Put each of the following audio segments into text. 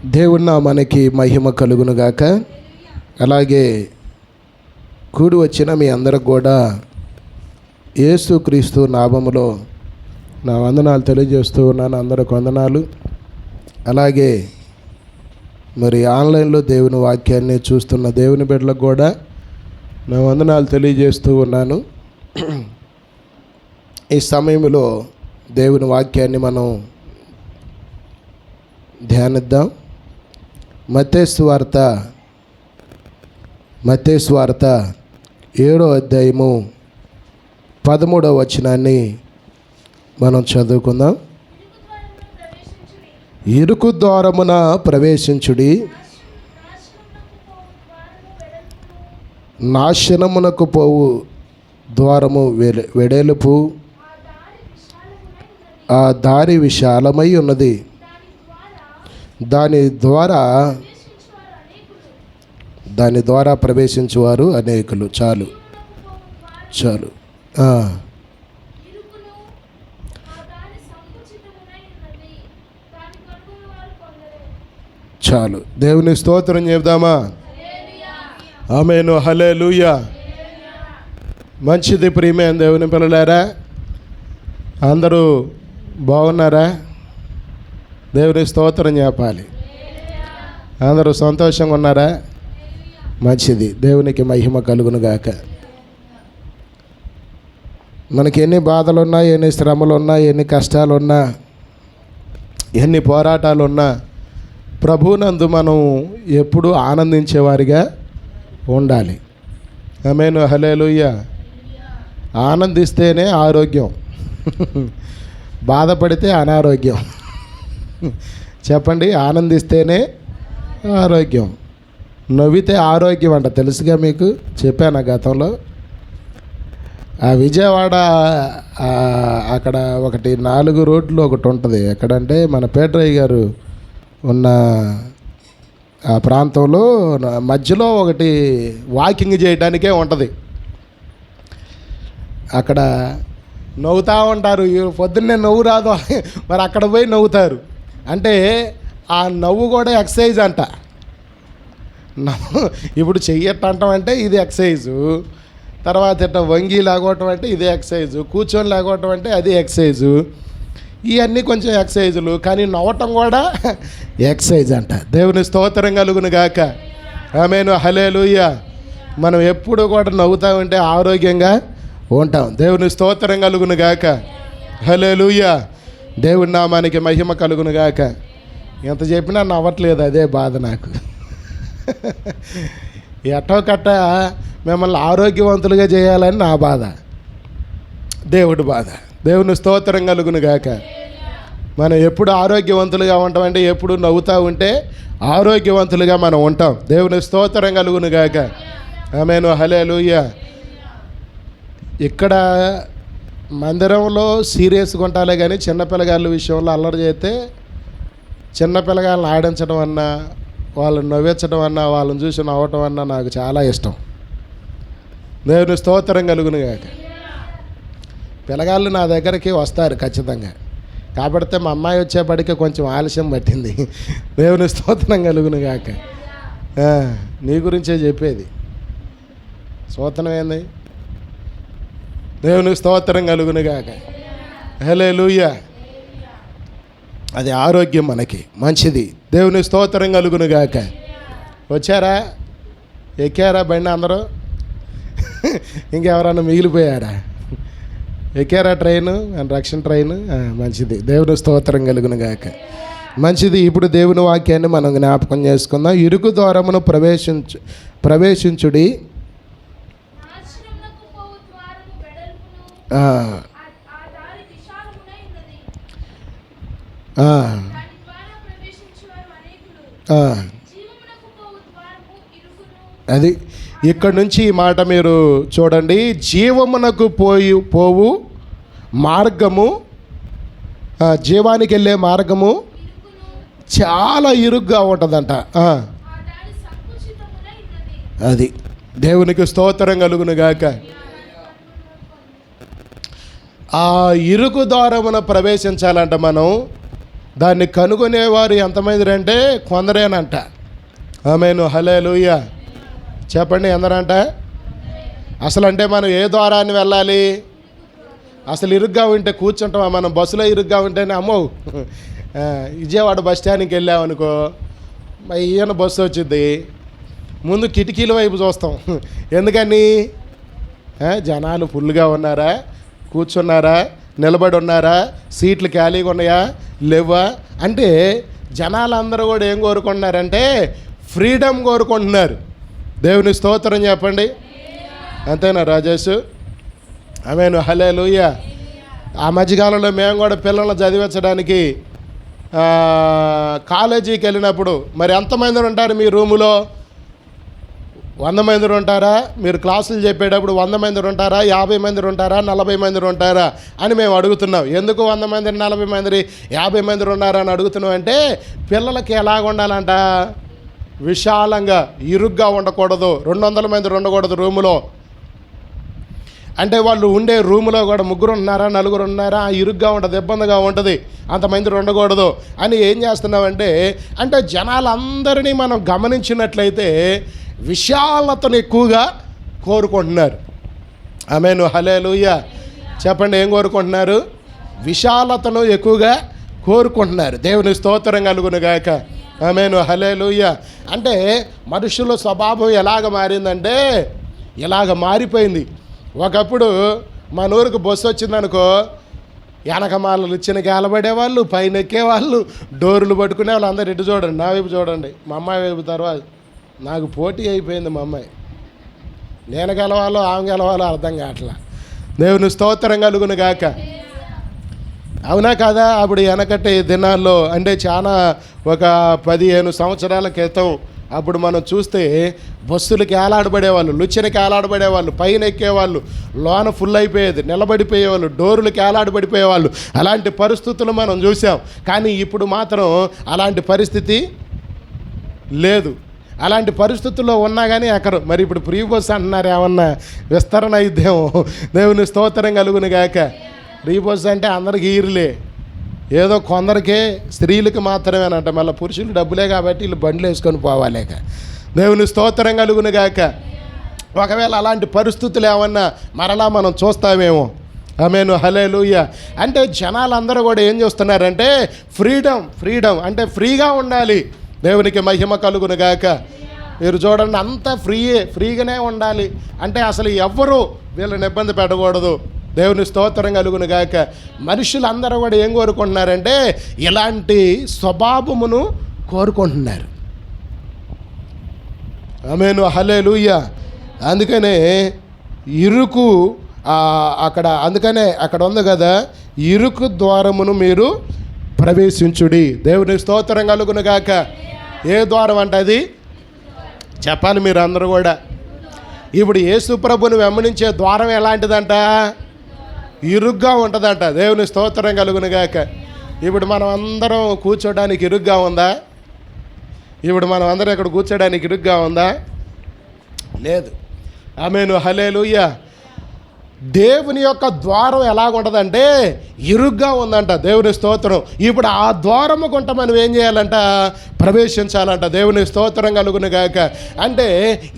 దేవుని నామానికి మహిమ కలుగునుగాక. అలాగే కూడి వచ్చిన మీ అందరికి కూడా యేసుక్రీస్తు నామములో నా వందనాలు తెలియజేస్తూ ఉన్నాను. అందరికి వందనాలు. అలాగే మరి ఆన్లైన్లో దేవుని వాక్యాన్ని చూస్తున్న దేవుని బిడ్డలకు కూడా నా వందనాలు తెలియజేస్తూ ఉన్నాను. ఈ సమయంలో దేవుని వాక్యాన్ని మనం ధ్యానిద్దాం. మత్తయి సువార్త 7వ అధ్యాయము 13వ వచనాన్ని మనం చదువుకుందాం. ఇరుకు ద్వారమున ప్రవేశించుడి, నాశనమునకు పోవు ద్వారము వెడల్పు, ఆ దారి విశాలమై ఉన్నది, దాని ద్వారా ప్రవేశించువారు అనేకులు. చాలు చాలు. దేవుని స్తోత్రం చెబుదామా? ఆమేను, హల్లెలూయా. మంచిది ప్రియమైన దేవుని పిల్లలారా, అందరూ బాగున్నారా? దేవుని స్తోత్రం చెప్పాలి. అందరూ సంతోషంగా ఉన్నారా? మంచిది. దేవునికి మహిమ కలుగునుగాక. మనకి ఎన్ని బాధలున్నా, ఎన్ని శ్రమలున్నా, ఎన్ని కష్టాలున్నా, ఎన్ని పోరాటాలున్నా ప్రభువునందు మనం ఎప్పుడూ ఆనందించేవారిగా ఉండాలి. ఆమేను, హల్లెలూయా. ఆనందిస్తేనే ఆరోగ్యం, బాధపడితే అనారోగ్యం. చెప్పండి. ఆనందిస్తేనే ఆరోగ్యం, నవ్వితే ఆరోగ్యం అంట. తెలుసుగా మీకు, చెప్పాను గతంలో. ఆ విజయవాడ అక్కడ 4 రోడ్లు ఒకటి ఉంటుంది. ఎక్కడంటే మన పేట్రయ్య గారు ఉన్న ఆ ప్రాంతంలో మధ్యలో ఒకటి వాకింగ్ చేయడానికే ఉంటుంది. అక్కడ నవ్వుతూ ఉంటారు. పొద్దున్నే నవ్వు రాదు, మరి అక్కడ పోయి నవ్వుతారు. అంటే ఆ నవ్వు కూడా ఎక్సర్సైజ్ అంట. ఇప్పుడు చెయ్యట్టంటాం అంటే ఇది ఎక్సర్సైజు, తర్వాత ఇట్లా వంగి లాగోవటం అంటే ఇది ఎక్సర్సైజు, కూర్చొని లాగోవటం అంటే అది ఎక్సర్సైజు. ఇవన్నీ కొంచెం ఎక్సర్సైజులు, కానీ నవ్వటం కూడా ఎక్సర్సైజ్ అంట. దేవుని స్తోత్రం కలుగునుగాక. ఆమేను, హల్లెలూయా. మనం ఎప్పుడు కూడా నవ్వుతూ ఉంటే ఆరోగ్యంగా ఉంటాం. దేవుని స్తోత్రం కలుగునుగాక. హల్లెలూయా. దేవుని నామానికి మహిమ కలుగునుగాక. ఎంత చెప్పినా నవ్వట్లేదు, అదే బాధ నాకు. ఎట్టో కట్ట మిమ్మల్ని ఆరోగ్యవంతులుగా చేయాలని నా బాధ, దేవుడి బాధ. దేవుని స్తోత్రం కలుగునుగాక. మనం ఎప్పుడు ఆరోగ్యవంతులుగా ఉంటామంటే ఎప్పుడు నవ్వుతూ ఉంటే ఆరోగ్యవంతులుగా మనం ఉంటాం. దేవుని స్తోత్రం కలుగునుగాక. ఆమేను, హల్లెలూయా. ఇక్కడ మందిరంలో సీరియస్గా ఉంటాలే కానీ చిన్నపిల్లగాళ్ళ విషయంలో అల్లరి చేస్తే చిన్నపిల్లగాళ్ళని ఆడించడం అన్నా, వాళ్ళని నవ్వించడం అన్నా, వాళ్ళని చూసి నవ్వటం అన్నా నాకు చాలా ఇష్టం. దేవుని స్తోత్రం కలుగునుగాక. పిల్లగాళ్ళు నా దగ్గరికి వస్తారు ఖచ్చితంగా. కాబట్టి మా అమ్మాయి వచ్చేప్పటికే కొంచెం ఆలస్యం పట్టింది. దేవుని స్తోత్రం కలుగునుగాక. నీ గురించే చెప్పేది. స్తోత్రం ఏంది? దేవుని స్తోత్రం కలుగునుగాక. హల్లెలూయా. అది ఆరోగ్యం మనకి మంచిది. దేవుని స్తోత్రం కలుగునుగాక. వచ్చారా? ఎక్కారా బండి అందరూ? ఇంకెవరన్నా మిగిలిపోయారా? ఎక్కారా ట్రైను? రక్షణ ట్రైను? మంచిది. దేవుని స్తోత్రం కలుగునుగాక. మంచిది. ఇప్పుడు దేవుని వాక్యాన్ని మనం జ్ఞాపకం చేసుకుందాం. ఇరుకు ద్వారమును ప్రవేశించుడి, అది ఇక్కడ నుంచి ఈ మాట మీరు చూడండి. జీవమునకు పోవు మార్గము, జీవానికి వెళ్ళే మార్గము చాలా ఇరుగ్గా ఉంటుందంట. అది దేవునికి స్తోత్రం కలుగునుగాక. ఆ ఇరుకు ద్వారమున ప్రవేశించాలంట మనం. దాన్ని కనుగొనేవారు ఎంతమంది అంటే కొందరేనంట. ఆమేను, హల్లెలూయా. చెప్పండి, ఎందరంట? అసలు అంటే మనం ఏ ద్వారాన్ని వెళ్ళాలి? అసలు ఇరుగ్గా ఉంటే కూర్చుంటామా? మనం బస్సులో ఇరుగ్గా ఉంటేనే అమ్మో, విజయవాడ బస్ స్టాండ్కి వెళ్ళామనుకో, ఈయన బస్సు వచ్చింది, ముందు కిటికీల వైపు చూస్తాం. ఎందుకని? జనాలు ఫుల్గా ఉన్నారా, కూర్చున్నారా, నిలబడి ఉన్నారా, సీట్లు ఖాళీగా ఉన్నాయా, లేవా? అంటే జనాలందరూ కూడా ఏం కోరుకుంటున్నారంటే ఫ్రీడమ్ కోరుకుంటున్నారు. దేవుని స్తోత్రం చెప్పండి. అంతేనా రాజేష్? ఆమేను, హల్లెలూయా. ఆ మధ్యకాలంలో మేము కూడా పిల్లల్ని చదివించడానికి కాలేజీకి వెళ్ళినప్పుడు, మరి ఎంతమంది ఉంటారు మీ రూములో? 100 మంది ఉంటారా? మీరు క్లాసులు చెప్పేటప్పుడు 100 మంది ఉంటారా, 50 మంది ఉంటారా, 40 మంది ఉంటారా అని మేము అడుగుతున్నాం. ఎందుకు 100 మంది, 40 మంది, 50 మంది ఉన్నారా అని అడుగుతున్నాం అంటే, పిల్లలకి ఎలాగ ఉండాలంట? విశాలంగా, ఇరుగ్గా ఉండకూడదు. 200 మంది ఉండకూడదు రూములో. అంటే వాళ్ళు ఉండే రూములో కూడా 3 ఉన్నారా, 4 ఉన్నారా, ఇరుగ్గా ఉంటుంది, ఇబ్బందిగా ఉంటుంది, అంతమంది ఉండకూడదు అని ఏం చేస్తున్నామంటే, అంటే జనాలందరినీ మనం గమనించినట్లయితే విశాలతను ఎక్కువగా కోరుకుంటున్నారు. ఆమేను, హల్లెలూయా. చెప్పండి, ఏం కోరుకుంటున్నారు? విశాలతను ఎక్కువగా కోరుకుంటున్నారు. దేవుని స్తోత్రం కలుగును గాక. ఆమేను, హల్లెలూయా. అంటే మనుషుల స్వభావం ఎలాగ మారిందంటే ఇలాగ మారిపోయింది. ఒకప్పుడు మన ఊరికి బస్సు వచ్చిందనుకో, వెనకమాలలు ఇచ్చిన గాలబడేవాళ్ళు, పైన ఎక్కేవాళ్ళు, డోర్లు పట్టుకునే వాళ్ళు. అందరు ఇటు చూడండి, నా వైపు చూడండి, మా అమ్మాయి వైపు. తర్వాత నాకు పోటీ అయిపోయింది మా అమ్మాయి. నేను గెలవాలో ఆమె గెలవాలో అర్థం కావట్లా. దేవుని స్తోత్రం కలుగును గాక. అవునా కాదా? అప్పుడు వెనకటి దినాల్లో అంటే చాలా ఒక 15 సంవత్సరాల క్రితం అప్పుడు మనం చూస్తే బస్సులకి ఏలాడబడేవాళ్ళు, లుచ్చనకి ఏలాడబడేవాళ్ళు, పైన ఎక్కేవాళ్ళు, లోన ఫుల్ అయిపోయేది, నిలబడిపోయేవాళ్ళు, డోర్లకి ఏలాడబడిపోయేవాళ్ళు. అలాంటి పరిస్థితులు మనం చూసాం. కానీ ఇప్పుడు మాత్రం అలాంటి పరిస్థితి లేదు. అలాంటి పరిస్థితుల్లో ఉన్నా కానీ ఎక్కరు. మరి ఇప్పుడు ఫ్రీ బస్ అంటున్నారు, ఏమన్నా విస్తరణ అయిద్దేమో. దేవుని స్తోత్రం కలుగును గాక. ఫ్రీ బస్ అంటే అందరికి ఈరులే, ఏదో కొందరికే, స్త్రీలకు మాత్రమేనంట. మళ్ళీ పురుషులు డబ్బులే కాబట్టి వీళ్ళు బండ్లు వేసుకొని పోవాలేక. దేవుని స్తోత్రం కలుగును గాక. ఒకవేళ అలాంటి పరిస్థితులు ఏమన్నా మరలా మనం చూస్తామేమో. ఆమేను, హల్లెలూయా. అంటే జనాలందరూ కూడా ఏం చేస్తున్నారంటే ఫ్రీడమ్ అంటే ఫ్రీగా ఉండాలి. దేవునికి మహిమ కలుగును గాక. మీరు చూడండి, అంతా ఫ్రీగానే ఉండాలి. అంటే అసలు ఎవ్వరూ వీళ్ళని ఇబ్బంది పెట్టకూడదు. దేవుని స్తోత్రం కలుగును గాక. మనుషులందరూ కూడా ఏం కోరుకుంటున్నారంటే ఇలాంటి స్వభావమును కోరుకుంటున్నారు. ఆమేను, హల్లెలూయా. అందుకనే ఇరుకు అందుకనే అక్కడ ఉంది కదా, ఇరుకు ద్వారమును మీరు ప్రవేశించుడి. దేవుని స్తోత్రం కలుగును గాక. ఏ ద్వారం అంటే అది చెప్పాలి మీరు అందరూ కూడా. ఇప్పుడు యేసు ప్రభుని వెంబడించే ద్వారం ఎలాంటిదంట? ఇరుగ్గా ఉంటుందంట. దేవుని స్తోత్రం కలుగును గాక. ఇప్పుడు మనం అందరం కూర్చోడానికి ఇరుగ్గా ఉందా? ఇప్పుడు మనం అందరం ఇక్కడ కూర్చోడానికి ఇరుగ్గా ఉందా? లేదు. ఆమేను, హల్లెలూయా. దేవుని యొక్క ద్వారం ఎలాగుంటుందంటే ఇరుగ్గా ఉందంట. దేవుని స్తోత్రం. ఇప్పుడు ఆ ద్వారము గుంట మనం ఏం చేయాలంట? ప్రవేశించాలంట. దేవుని స్తోత్రం కలుగును గాక. అంటే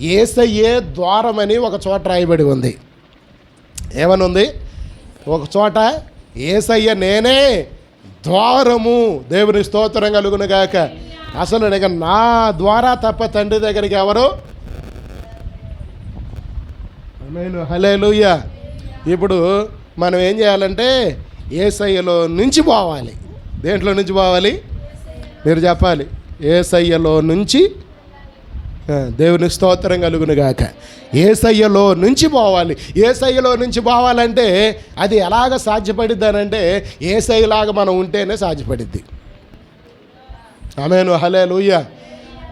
యేసయ్యే ద్వారం అని ఒక చోట రాయబడి ఉంది. ఏమని ఉంది? ఒక చోట యేసయ్య నేనే ద్వారము. దేవుని స్తోత్రం కలుగును గాక. అసలు ఇక నా ద్వారా తప్ప తండ్రి దగ్గరికి ఎవరు? ఆమేను, హల్లెలూయా. ఇప్పుడు మనం ఏం చేయాలంటే యేసయ్యలో నుంచి పోవాలి. దేంట్లో నుంచి పోవాలి? మీరు చెప్పాలి. యేసయ్యలో నుంచి. దేవుని స్తోత్రం కలుగును గాక. యేసయ్యలో నుంచి పోవాలి. యేసయ్యలో నుంచి పోవాలంటే అది ఎలాగ సాధ్యపడిద్ది అనంటే యేసయ్యలాగా మనం ఉంటేనే సాధ్యపడిద్ది. ఆమేను, హల్లెలూయా.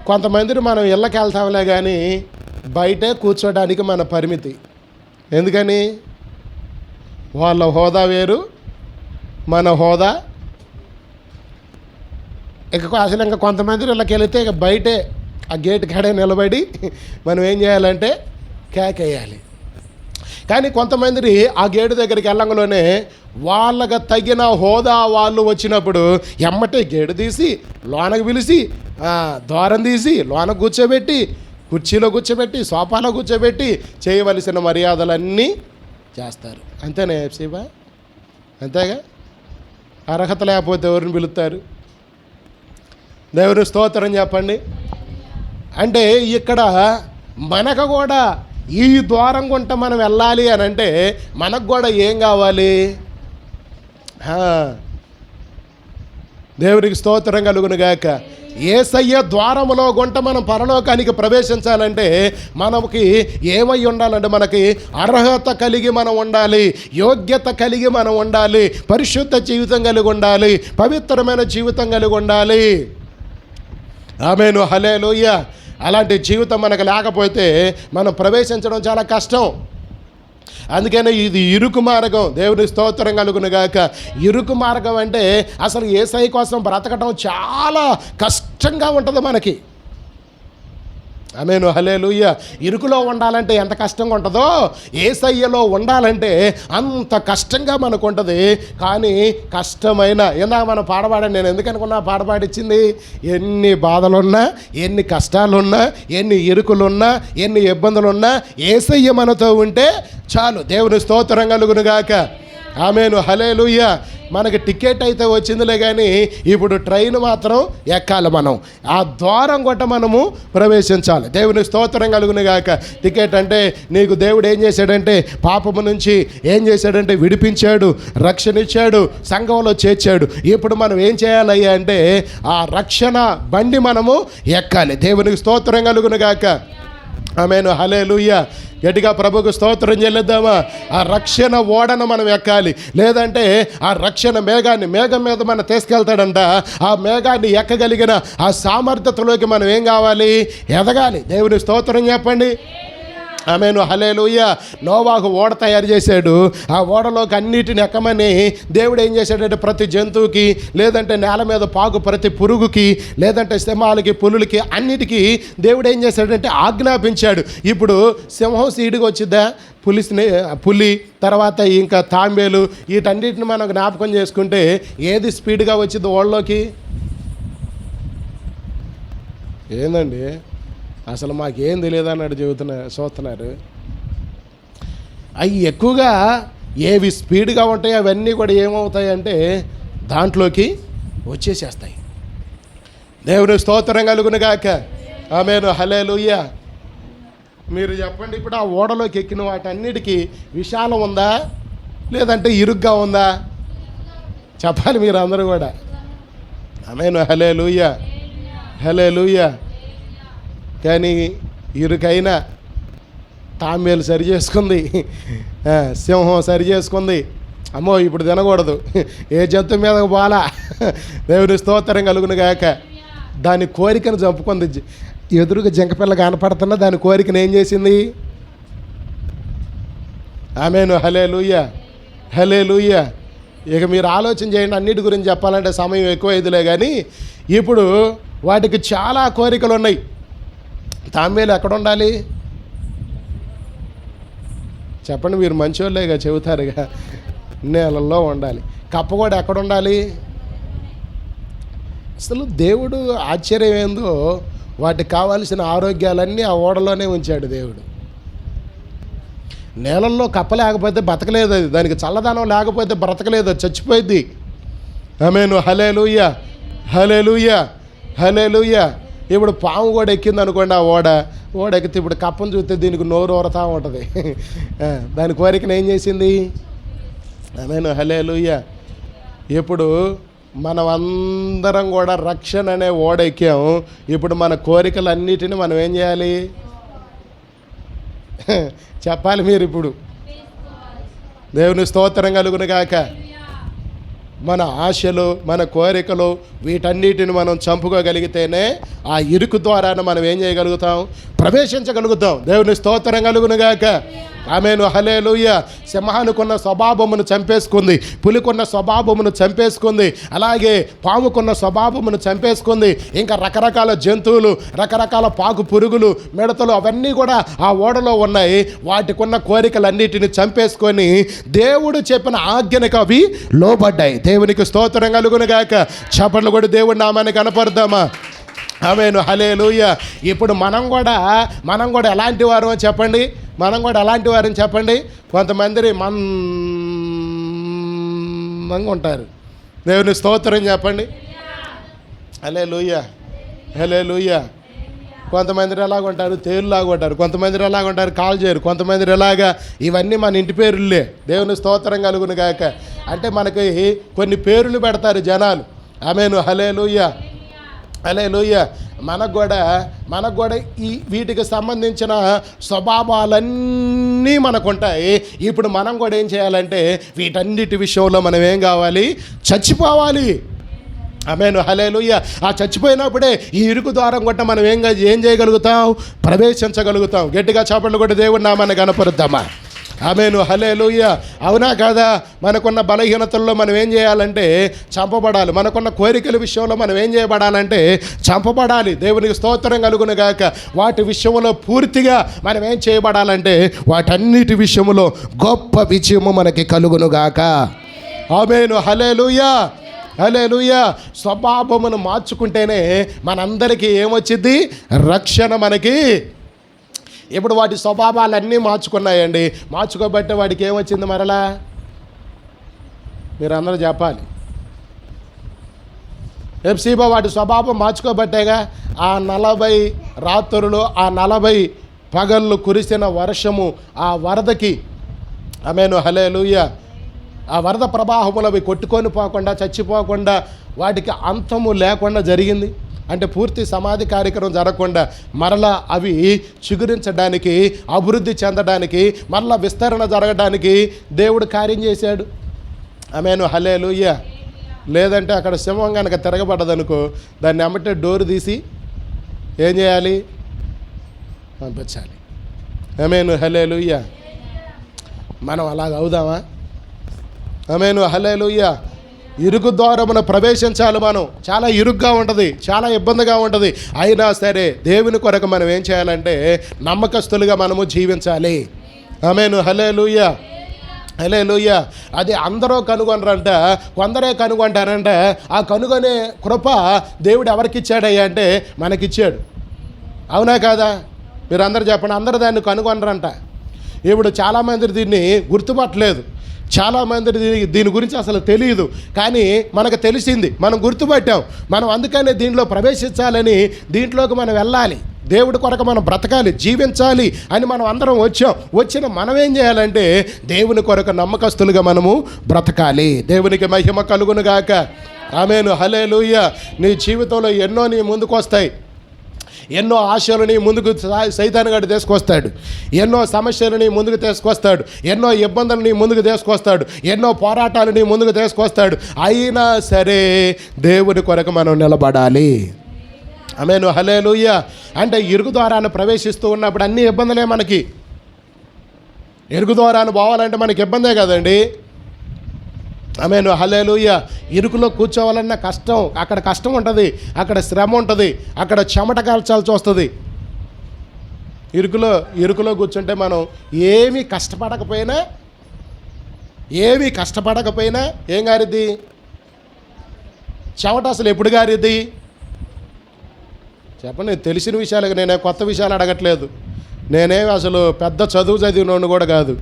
కొంతమందిని మనం ఇళ్ళకి వెళ్తాంలే కానీ బయటే కూర్చోడానికి మన పరిమితి. ఎందుకని? వాళ్ళ హోదా వేరు, మన హోదా. అసలు ఇంకా కొంతమంది ఇళ్ళకి వెళితే ఇక బయటే ఆ గేట్ కాడే నిలబడి మనం ఏం చేయాలంటే కేకేయాలి. కానీ కొంతమంది ఆ గేటు దగ్గరికి వెళ్ళంగానే వాళ్ళకు తగిన హోదా వాళ్ళు వచ్చినప్పుడు ఎమ్మటే గేటు తీసి లోనకు పిలిచి ద్వారం తీసి లోన కూర్చోబెట్టి కుర్చీలో కూర్చోబెట్టి సోఫాలో కూర్చోబెట్టి చేయవలసిన మర్యాదలన్నీ చేస్తారు. అంతేనా ఎఫ్సీబా? అంతేగా. అర్హత లేకపోతే ఎవరిని పిలుస్తారు? దేవుని స్తోత్రం చెప్పండి. అంటే ఇక్కడ మనకు కూడా ఈ ద్వారం గుంట మనం వెళ్ళాలి అని అంటే మనకు కూడా ఏం కావాలి? దేవునికి స్తోత్రం కలుగును గాక. యేసయ్య ద్వారములో గుంట మనం పరలోకానికి ప్రవేశించాలంటే మనకి ఏమై ఉండాలంటే మనకి అర్హత కలిగి మనం ఉండాలి, యోగ్యత కలిగి మనం ఉండాలి, పరిశుద్ధ జీవితం కలిగి ఉండాలి, పవిత్రమైన జీవితం కలిగి ఉండాలి. ఆమేను, హల్లెలూయా. అలాంటి జీవితం మనకు లేకపోతే మనం ప్రవేశించడం చాలా కష్టం. అందుకనే ఇది ఇరుకు మార్గం. దేవుని స్తోత్రం కలుగును గాక. ఇరుకు మార్గం అంటే అసలు యేసయ్య కోసం బ్రతకటం చాలా కష్టంగా ఉంటుంది మనకి. ఆమేను, హల్లెలూయా. ఇరుకులో ఉండాలంటే ఎంత కష్టంగా ఉంటుందో యేసయ్యలో ఉండాలంటే అంత కష్టంగా మనకు ఉంటుంది. కానీ కష్టమైన ఇందాక మనం పాడబాడండి. నేను ఎందుకు అనుకున్నా పాడబాడిచ్చింది? ఎన్ని బాధలున్నా, ఎన్ని కష్టాలున్నా, ఎన్ని ఇరుకులున్నా, ఎన్ని ఇబ్బందులున్నా యేసయ్య మనతో ఉంటే చాలు. దేవుని స్తోత్రం కలుగును గాక. ఆమేను, హల్లెలూయా. మనకి టికెట్ అయితే వచ్చిందిలే, కానీ ఇప్పుడు ట్రైన్ మాత్రం ఎక్కాలి. మనం ఆ ద్వారం కొట్ట మనము ప్రవేశించాలి. దేవుని స్తోత్రం కలుగును గాక. టికెట్ అంటే నీకు దేవుడు ఏం చేశాడంటే పాపము నుంచి ఏం చేశాడంటే విడిపించాడు, రక్షణ ఇచ్చాడు, సంఘంలో చేర్చాడు. ఇప్పుడు మనం ఏం చేయాలయ్యా అంటే ఆ రక్షణ బండి మనము ఎక్కాలి. దేవునికి స్తోత్రం కలుగును గాక. ఆమేను, హల్లెలూయా. గట్టిగా ప్రభుకు స్తోత్రం చెల్లిద్దామా? ఆ రక్షణ ఓడను మనం ఎక్కాలి. లేదంటే ఆ రక్షణ మేఘం మీద మనం తీసుకెళ్తాడంట. ఆ మేఘాన్ని ఎక్కగలిగిన ఆ సామర్థ్యతలోకి మనం ఏం కావాలి? ఎదగాలి. దేవుని స్తోత్రం చెప్పండి. ఆమేను, హల్లెలూయా. నోవాహు ఓడ తయారు చేశాడు. ఆ ఓడలోకి అన్నిటిని ఎక్కమని దేవుడు ఏం చేశాడంటే ప్రతి జంతువుకి, లేదంటే నేల మీద పాకు ప్రతి పురుగుకి, లేదంటే సింహాలకి, పులులకి, అన్నిటికీ దేవుడు ఏం చేశాడంటే ఆజ్ఞాపించాడు. ఇప్పుడు సింహం సీటుగా వచ్చిద్దా? పులి తర్వాత ఇంకా తాంబేలు, వీటన్నిటిని మనం జ్ఞాపకం చేసుకుంటే ఏది స్పీడ్గా వచ్చింది ఓడలోకి? ఏందండి అసలు మాకేం తెలియదు అన్నాడు చూస్తున్నారు. అవి ఎక్కువగా ఏవి స్పీడ్గా ఉంటాయి అవన్నీ కూడా ఏమవుతాయంటే దాంట్లోకి వచ్చేసేస్తాయి. దేవుని స్తోత్రం కలుగును గాక. ఆమేను, హల్లెలూయా. మీరు చెప్పండి, ఇప్పుడు ఆ ఓడలోకి ఎక్కిన వాటన్నిటికీ విశాలం ఉందా లేదంటే ఇరుగ్గా ఉందా? చెప్పాలి మీరు అందరూ కూడా. ఆమేను, హల్లెలూయా, హల్లెలూయా. కానీ ఇరుకైన తాంబేలు సరి చేసుకుంది, సింహం సరి చేసుకుంది. అమ్మో ఇప్పుడు తినకూడదు, ఏ జంతువు మీద పోలా. దేవుని స్తోత్రం కలుగును గాక. దాని కోరికను చంపుకుంది. ఎదురుగా జింకపిల్ల కనపడుతున్నా దాని కోరికను ఏం చేసింది? ఆమేను, హల్లెలూయా, హల్లెలూయా. ఇక మీరు ఆలోచన చేయండి. అన్నిటి గురించి చెప్పాలంటే సమయం ఎక్కువ ఇదిలే, కానీ ఇప్పుడు వాటికి చాలా కోరికలు ఉన్నాయి. తాంబేలు ఎక్కడ ఉండాలి చెప్పండి? మీరు మంచోళ్ళేగా చెబుతారుగా. నేలల్లో ఉండాలి. కప్ప కూడా ఎక్కడ ఉండాలి? అసలు దేవుడు ఆశ్చర్యం ఏందో, వాటికి కావాల్సిన ఆరోగ్యాలన్నీ ఆ ఓడలోనే ఉంచాడు దేవుడు. నేలల్లో కప్ప లేకపోతే బతకలేదు, అది దానికి చల్లదనం లేకపోతే బ్రతకలేదు, అది చచ్చిపోయింది. ఆమేను, హల్లెలూయా, హల్లెలూయా, హల్లెలూయా. ఇప్పుడు పాము కూడా ఎక్కింది అనుకోండి. ఆ ఓడ ఎక్కితే ఇప్పుడు కప్పను చూస్తే దీనికి నోరు ఊరతా ఉంటుంది. దాని కోరికను ఏం చేసింది? ఆమేను, హల్లెలూయా. ఇప్పుడు మనం అందరం కూడా రక్షణ అనే ఓడ ఎక్కాము. ఇప్పుడు మన కోరికలన్నిటిని మనం ఏం చేయాలి? చెప్పాలి మీరు ఇప్పుడు. దేవుని స్తోత్రం కలుగును గాక. మన ఆశలు, మన కోరికలు, వీటన్నిటిని మనం చంపుకోగలిగితేనే ఆ ఇరుకు ద్వారాన మనం ఏం చేయగలుగుతాం? ప్రవేశించగలుగుతాం. దేవుని స్తోత్రం కలుగునుగాక. ఆమేను, హల్లెలూయా. సింహానికున్న స్వభావమును చంపేసుకుంది, పులికున్న స్వభావమును చంపేసుకుంది, అలాగే పాముకున్న స్వభావమును చంపేసుకుంది. ఇంకా రకరకాల జంతువులు, రకరకాల పాకు పురుగులు, మిడతలు అవన్నీ కూడా ఆ ఓడలో ఉన్నాయి. వాటికున్న కోరికలన్నిటిని చంపేసుకొని దేవుడు చెప్పిన ఆజ్ఞలకు అవి లోబడ్డాయి. దేవునికి స్తోత్రం కలుగునుగాక. చప్పట్లు కూడా దేవుడి నామాన్ని కనపడదామా? ఆమేను, హల్లెలూయా. ఇప్పుడు మనం కూడా ఎలాంటి వారు అని చెప్పండి? మనం కూడా ఎలాంటి వారని చెప్పండి? కొంతమంది మందంగా ఉంటారు. దేవుని స్తోత్రం చెప్పండి. హల్లెలూయా, హల్లెలూయా. కొంతమంది ఎలాగుంటారు? తేలులాగా ఉంటారు. కొంతమంది ఎలాగుంటారు? కాలు చేయరు. కొంతమంది ఎలాగా? ఇవన్నీ మన ఇంటి పేరులే. దేవుని స్తోత్రం కలుగును గాక. అంటే మనకి కొన్ని పేర్లు పెడతారు జనాలు. ఆమేను, హల్లెలూయా, హల్లెలూయా. మనకు కూడా ఈ వీటికి సంబంధించిన స్వభావాలన్నీ మనకుంటాయి. ఇప్పుడు మనం కూడా ఏం చేయాలంటే వీటన్నిటి విషయంలో మనం ఏం కావాలి? చచ్చిపోవాలి. ఆమేను, హల్లెలూయా. ఆ చచ్చిపోయినప్పుడే ఈ ఇరుకు ద్వారం కొట్ట మనం ఏం చేయగలుగుతాం? ప్రవేశించగలుగుతాం. గట్టిగా చప్పట్లు కొట్టి దేవుడి నామాన్ని కనపరుద్దామా? ఆమేను, హల్లెలూయా. అవునా కాదా? మనకున్న బలహీనతల్లో మనం ఏం చేయాలంటే చంపబడాలి. మనకున్న కోరికల విషయంలో మనం ఏం చేయబడాలంటే చంపబడాలి. దేవునికి స్తోత్రం కలుగును గాక. వాటి విషయంలో పూర్తిగా మనం ఏం చేయబడాలంటే వాటన్నిటి విషయంలో గొప్ప విజయము మనకి కలుగును గాక. ఆమేను, హల్లెలూయా, హల్లెలూయా. స్వభావమును మార్చుకుంటేనే మనందరికీ ఏమొచ్చింది? రక్షణ మనకి. ఇప్పుడు వాటి స్వభావాలన్నీ మార్చుకున్నాయండి. మార్చుకోబట్టే వాడికి ఏమొచ్చింది? మరలా మీరు అందరూ చెప్పాలి. ఎఫ్సీబా వాటి స్వభావం మార్చుకోబట్టేగా ఆ 40 రాత్రులు, ఆ 40 పగళ్ళు కురిసిన వర్షము, ఆ వరదకి, ఆమేను, హల్లెలూయా, ఆ వరద ప్రవాహములు అవి కొట్టుకొని పోకుండా, చచ్చిపోకుండా, వాటికి అంతము లేకుండా జరిగింది. అంటే పూర్తి సమాధి కార్యక్రమం జరగకుండా మరలా అవి చిగురించడానికి, అభివృద్ధి చెందడానికి, మరలా విస్తరణ జరగడానికి దేవుడు కార్యం చేశాడు. ఆమేను, హల్లెలూయా. లేదంటే అక్కడ సింహం కనుక తిరగబడ్డదనుకో, దాన్ని అమ్మటే డోరు తీసి ఏం చేయాలి? పంపించాలి. ఆమేను, హల్లెలూయా. మనం అలాగ అవుదామా? ఆమేను, హల్లెలూయా. ఇరుకు ద్వారమున ప్రవేశించాలి. మనం చాలా ఇరుగ్గా ఉంటుంది, చాలా ఇబ్బందిగా ఉంటుంది. అయినా సరే దేవుని కొరకు మనం ఏం చేయాలంటే నమ్మకస్తులుగా మనము జీవించాలి. ఆమేను, హల్లెలూయా, హల్లెలూయా. అది అందరూ కనుగొనరంట, కొందరే కనుగొంటారంట. ఆ కనుగొనే కృప దేవుడు ఎవరికి ఇచ్చాడయ్యా అంటే మనకిచ్చాడు. అవునా కాదా? మీరు అందరూ చెప్పండి. అందరూ దాన్ని కనుగొనరంట. ఇప్పుడు చాలామంది దీన్ని గుర్తుపట్టలేదు. చాలామంది దీని గురించి అసలు తెలియదు. కానీ మనకు తెలిసింది, మనం గుర్తుపట్టాం. మనం అందుకనే దీంట్లో ప్రవేశించాలని, దీంట్లోకి మనం వెళ్ళాలి, దేవుడి కొరకు మనం బ్రతకాలి, జీవించాలి అని మనం అందరం వచ్చిన మనం ఏం చేయాలంటే దేవుని కొరకు నమ్మకస్తులుగా మనము బ్రతకాలి. దేవునికి మహిమ కలుగును గాక. ఆమేను, హల్లెలూయా. నీ జీవితంలో ఎన్నో నీ ముందుకు వస్తాయి. ఎన్నో ఆశలని ముందుకు సైతానుగాడు తీసుకొస్తాడు. ఎన్నో సమస్యలని ముందుకు తీసుకొస్తాడు. ఎన్నో ఇబ్బందులని ముందుకు తీసుకొస్తాడు. ఎన్నో పోరాటాలని ముందుకు తీసుకొస్తాడు. అయినా సరే దేవుని కొరకు మనం నిలబడాలి. ఆమేను, హల్లెలూయా. అంటే ఇరుకు ద్వారాన్ని ప్రవేశిస్తూ ఉన్నప్పుడు అన్ని ఇబ్బందులే మనకి. ఇరుకు ద్వారాన్ని పోవాలంటే మనకి ఇబ్బందే కదండి. ఆమేను, హల్లెలూయా. ఇరుకులో కూర్చోవాలన్న కష్టం, అక్కడ కష్టం ఉంటుంది, అక్కడ శ్రమ ఉంటుంది, అక్కడ చెమట కాల్చాల్సి వస్తుంది. ఇరుకులో కూర్చుంటే మనం ఏమీ కష్టపడకపోయినా ఏం గారిద్ది? చెమట అసలు ఎప్పుడు గారిద్ది చెప్పండి. తెలిసిన విషయాలు, నేనే కొత్త విషయాలు అడగట్లేదు. నేనేమి అసలు పెద్ద చదువు చదివినోడు కూడా కాదు.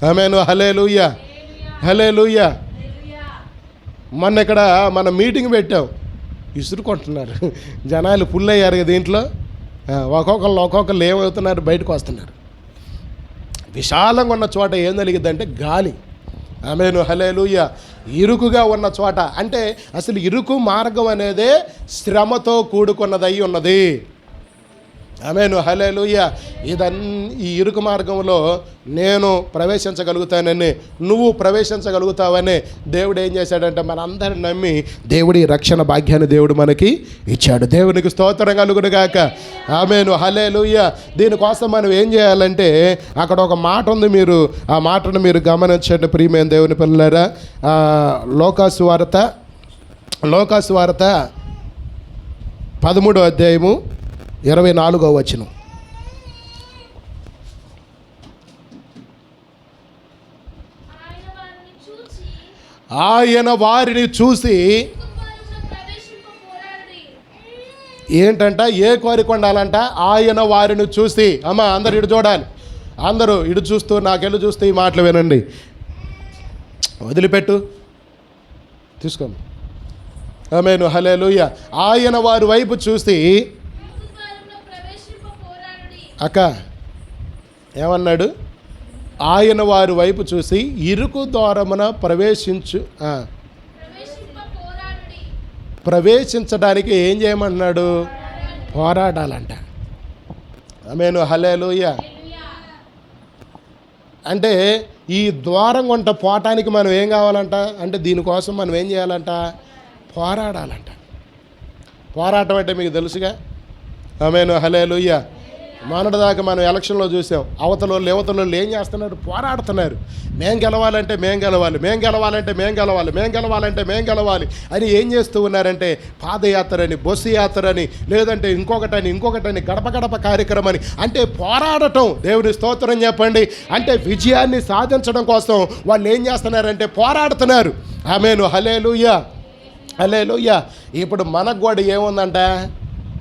ఆమేను, హల్లెలూయా, హల్లెలూయా. మొన్న ఇక్కడ మన మీటింగ్ పెట్టాం, ఇసురుకుంటున్నారు జనాలు, ఫుల్ అయ్యారు కదా దీంట్లో. ఒక్కొక్కరు ఏమవుతున్నారు? బయటకు వస్తున్నారు. విశాలంగా ఉన్న చోట ఏం జరిగిద్దంటే గాలి. ఆమేను, హల్లెలూయా. ఇరుకుగా ఉన్న చోట అంటే అసలు ఇరుకు మార్గం అనేదే శ్రమతో కూడుకున్నదై ఉన్నది. ఆమేను, హల్లెలూయా. ఈ ఇరుకు మార్గంలో నేను ప్రవేశించగలుగుతానని, నువ్వు ప్రవేశించగలుగుతావని దేవుడు ఏం చేశాడంటే మనందరిని నమ్మి దేవుడి రక్షణ భాగ్యాన్ని దేవుడు మనకి ఇచ్చాడు. దేవునికి స్తోత్రం కలుగును గాక. ఆమేను, హల్లెలూయా. దీనికోసం మనం ఏం చేయాలంటే అక్కడ ఒక మాట ఉంది, మీరు ఆ మాటను మీరు గమనించండి ప్రియమైన దేవుని పిల్లలారా. లోకాసు వార్త 13వ అధ్యాయము 24వ వచనం. ఆయన వారిని చూసి ఏంటంట, ఏ కోరిక ఉండాలంట? ఆయన వారిని చూసి. అమ్మ అందరు ఇటు చూడాలి, అందరూ ఇటు చూస్తూ నాకెళ్ళు చూస్తూ ఈ మాటలు వినండి. వదిలిపెట్టు, తీసుకో. ఆమేను, హల్లెలూయా. ఆయన వారి వైపు చూసి అక్క ఏమన్నాడు? ఆయన వారి వైపు చూసి ఇరుకు ద్వారమున ప్రవేశించడానికి ఏం చేయమన్నాడు? పోరాడాలంట. ఆమేను, హల్లెలూయా. అంటే ఈ ద్వారం కొంట పోవటానికి మనం ఏం కావాలంట అంటే దీనికోసం మనం ఏం చేయాలంట? పోరాడాలంట. పోరాటం అంటే మీకు తెలుసుగా. ఆమేను, హల్లెలూయా. మొన్నటిదాకా మనం ఎలక్షన్లో చూసాం, యువతలు ఏం చేస్తున్నారు? పోరాడుతున్నారు. మేం గెలవాలంటే మేం గెలవాలి అని ఏం చేస్తూ ఉన్నారంటే పాదయాత్రని, బస్సు యాత్రని, లేదంటే ఇంకొకటని గడప కార్యక్రమని, అంటే పోరాడటం. దేవుని స్తోత్రం చెప్పండి. అంటే విజయాన్ని సాధించడం కోసం వాళ్ళు ఏం చేస్తున్నారంటే పోరాడుతున్నారు. ఆమేను, హల్లెలూయా. ఇప్పుడు మనకు కూడా ఏముందంట?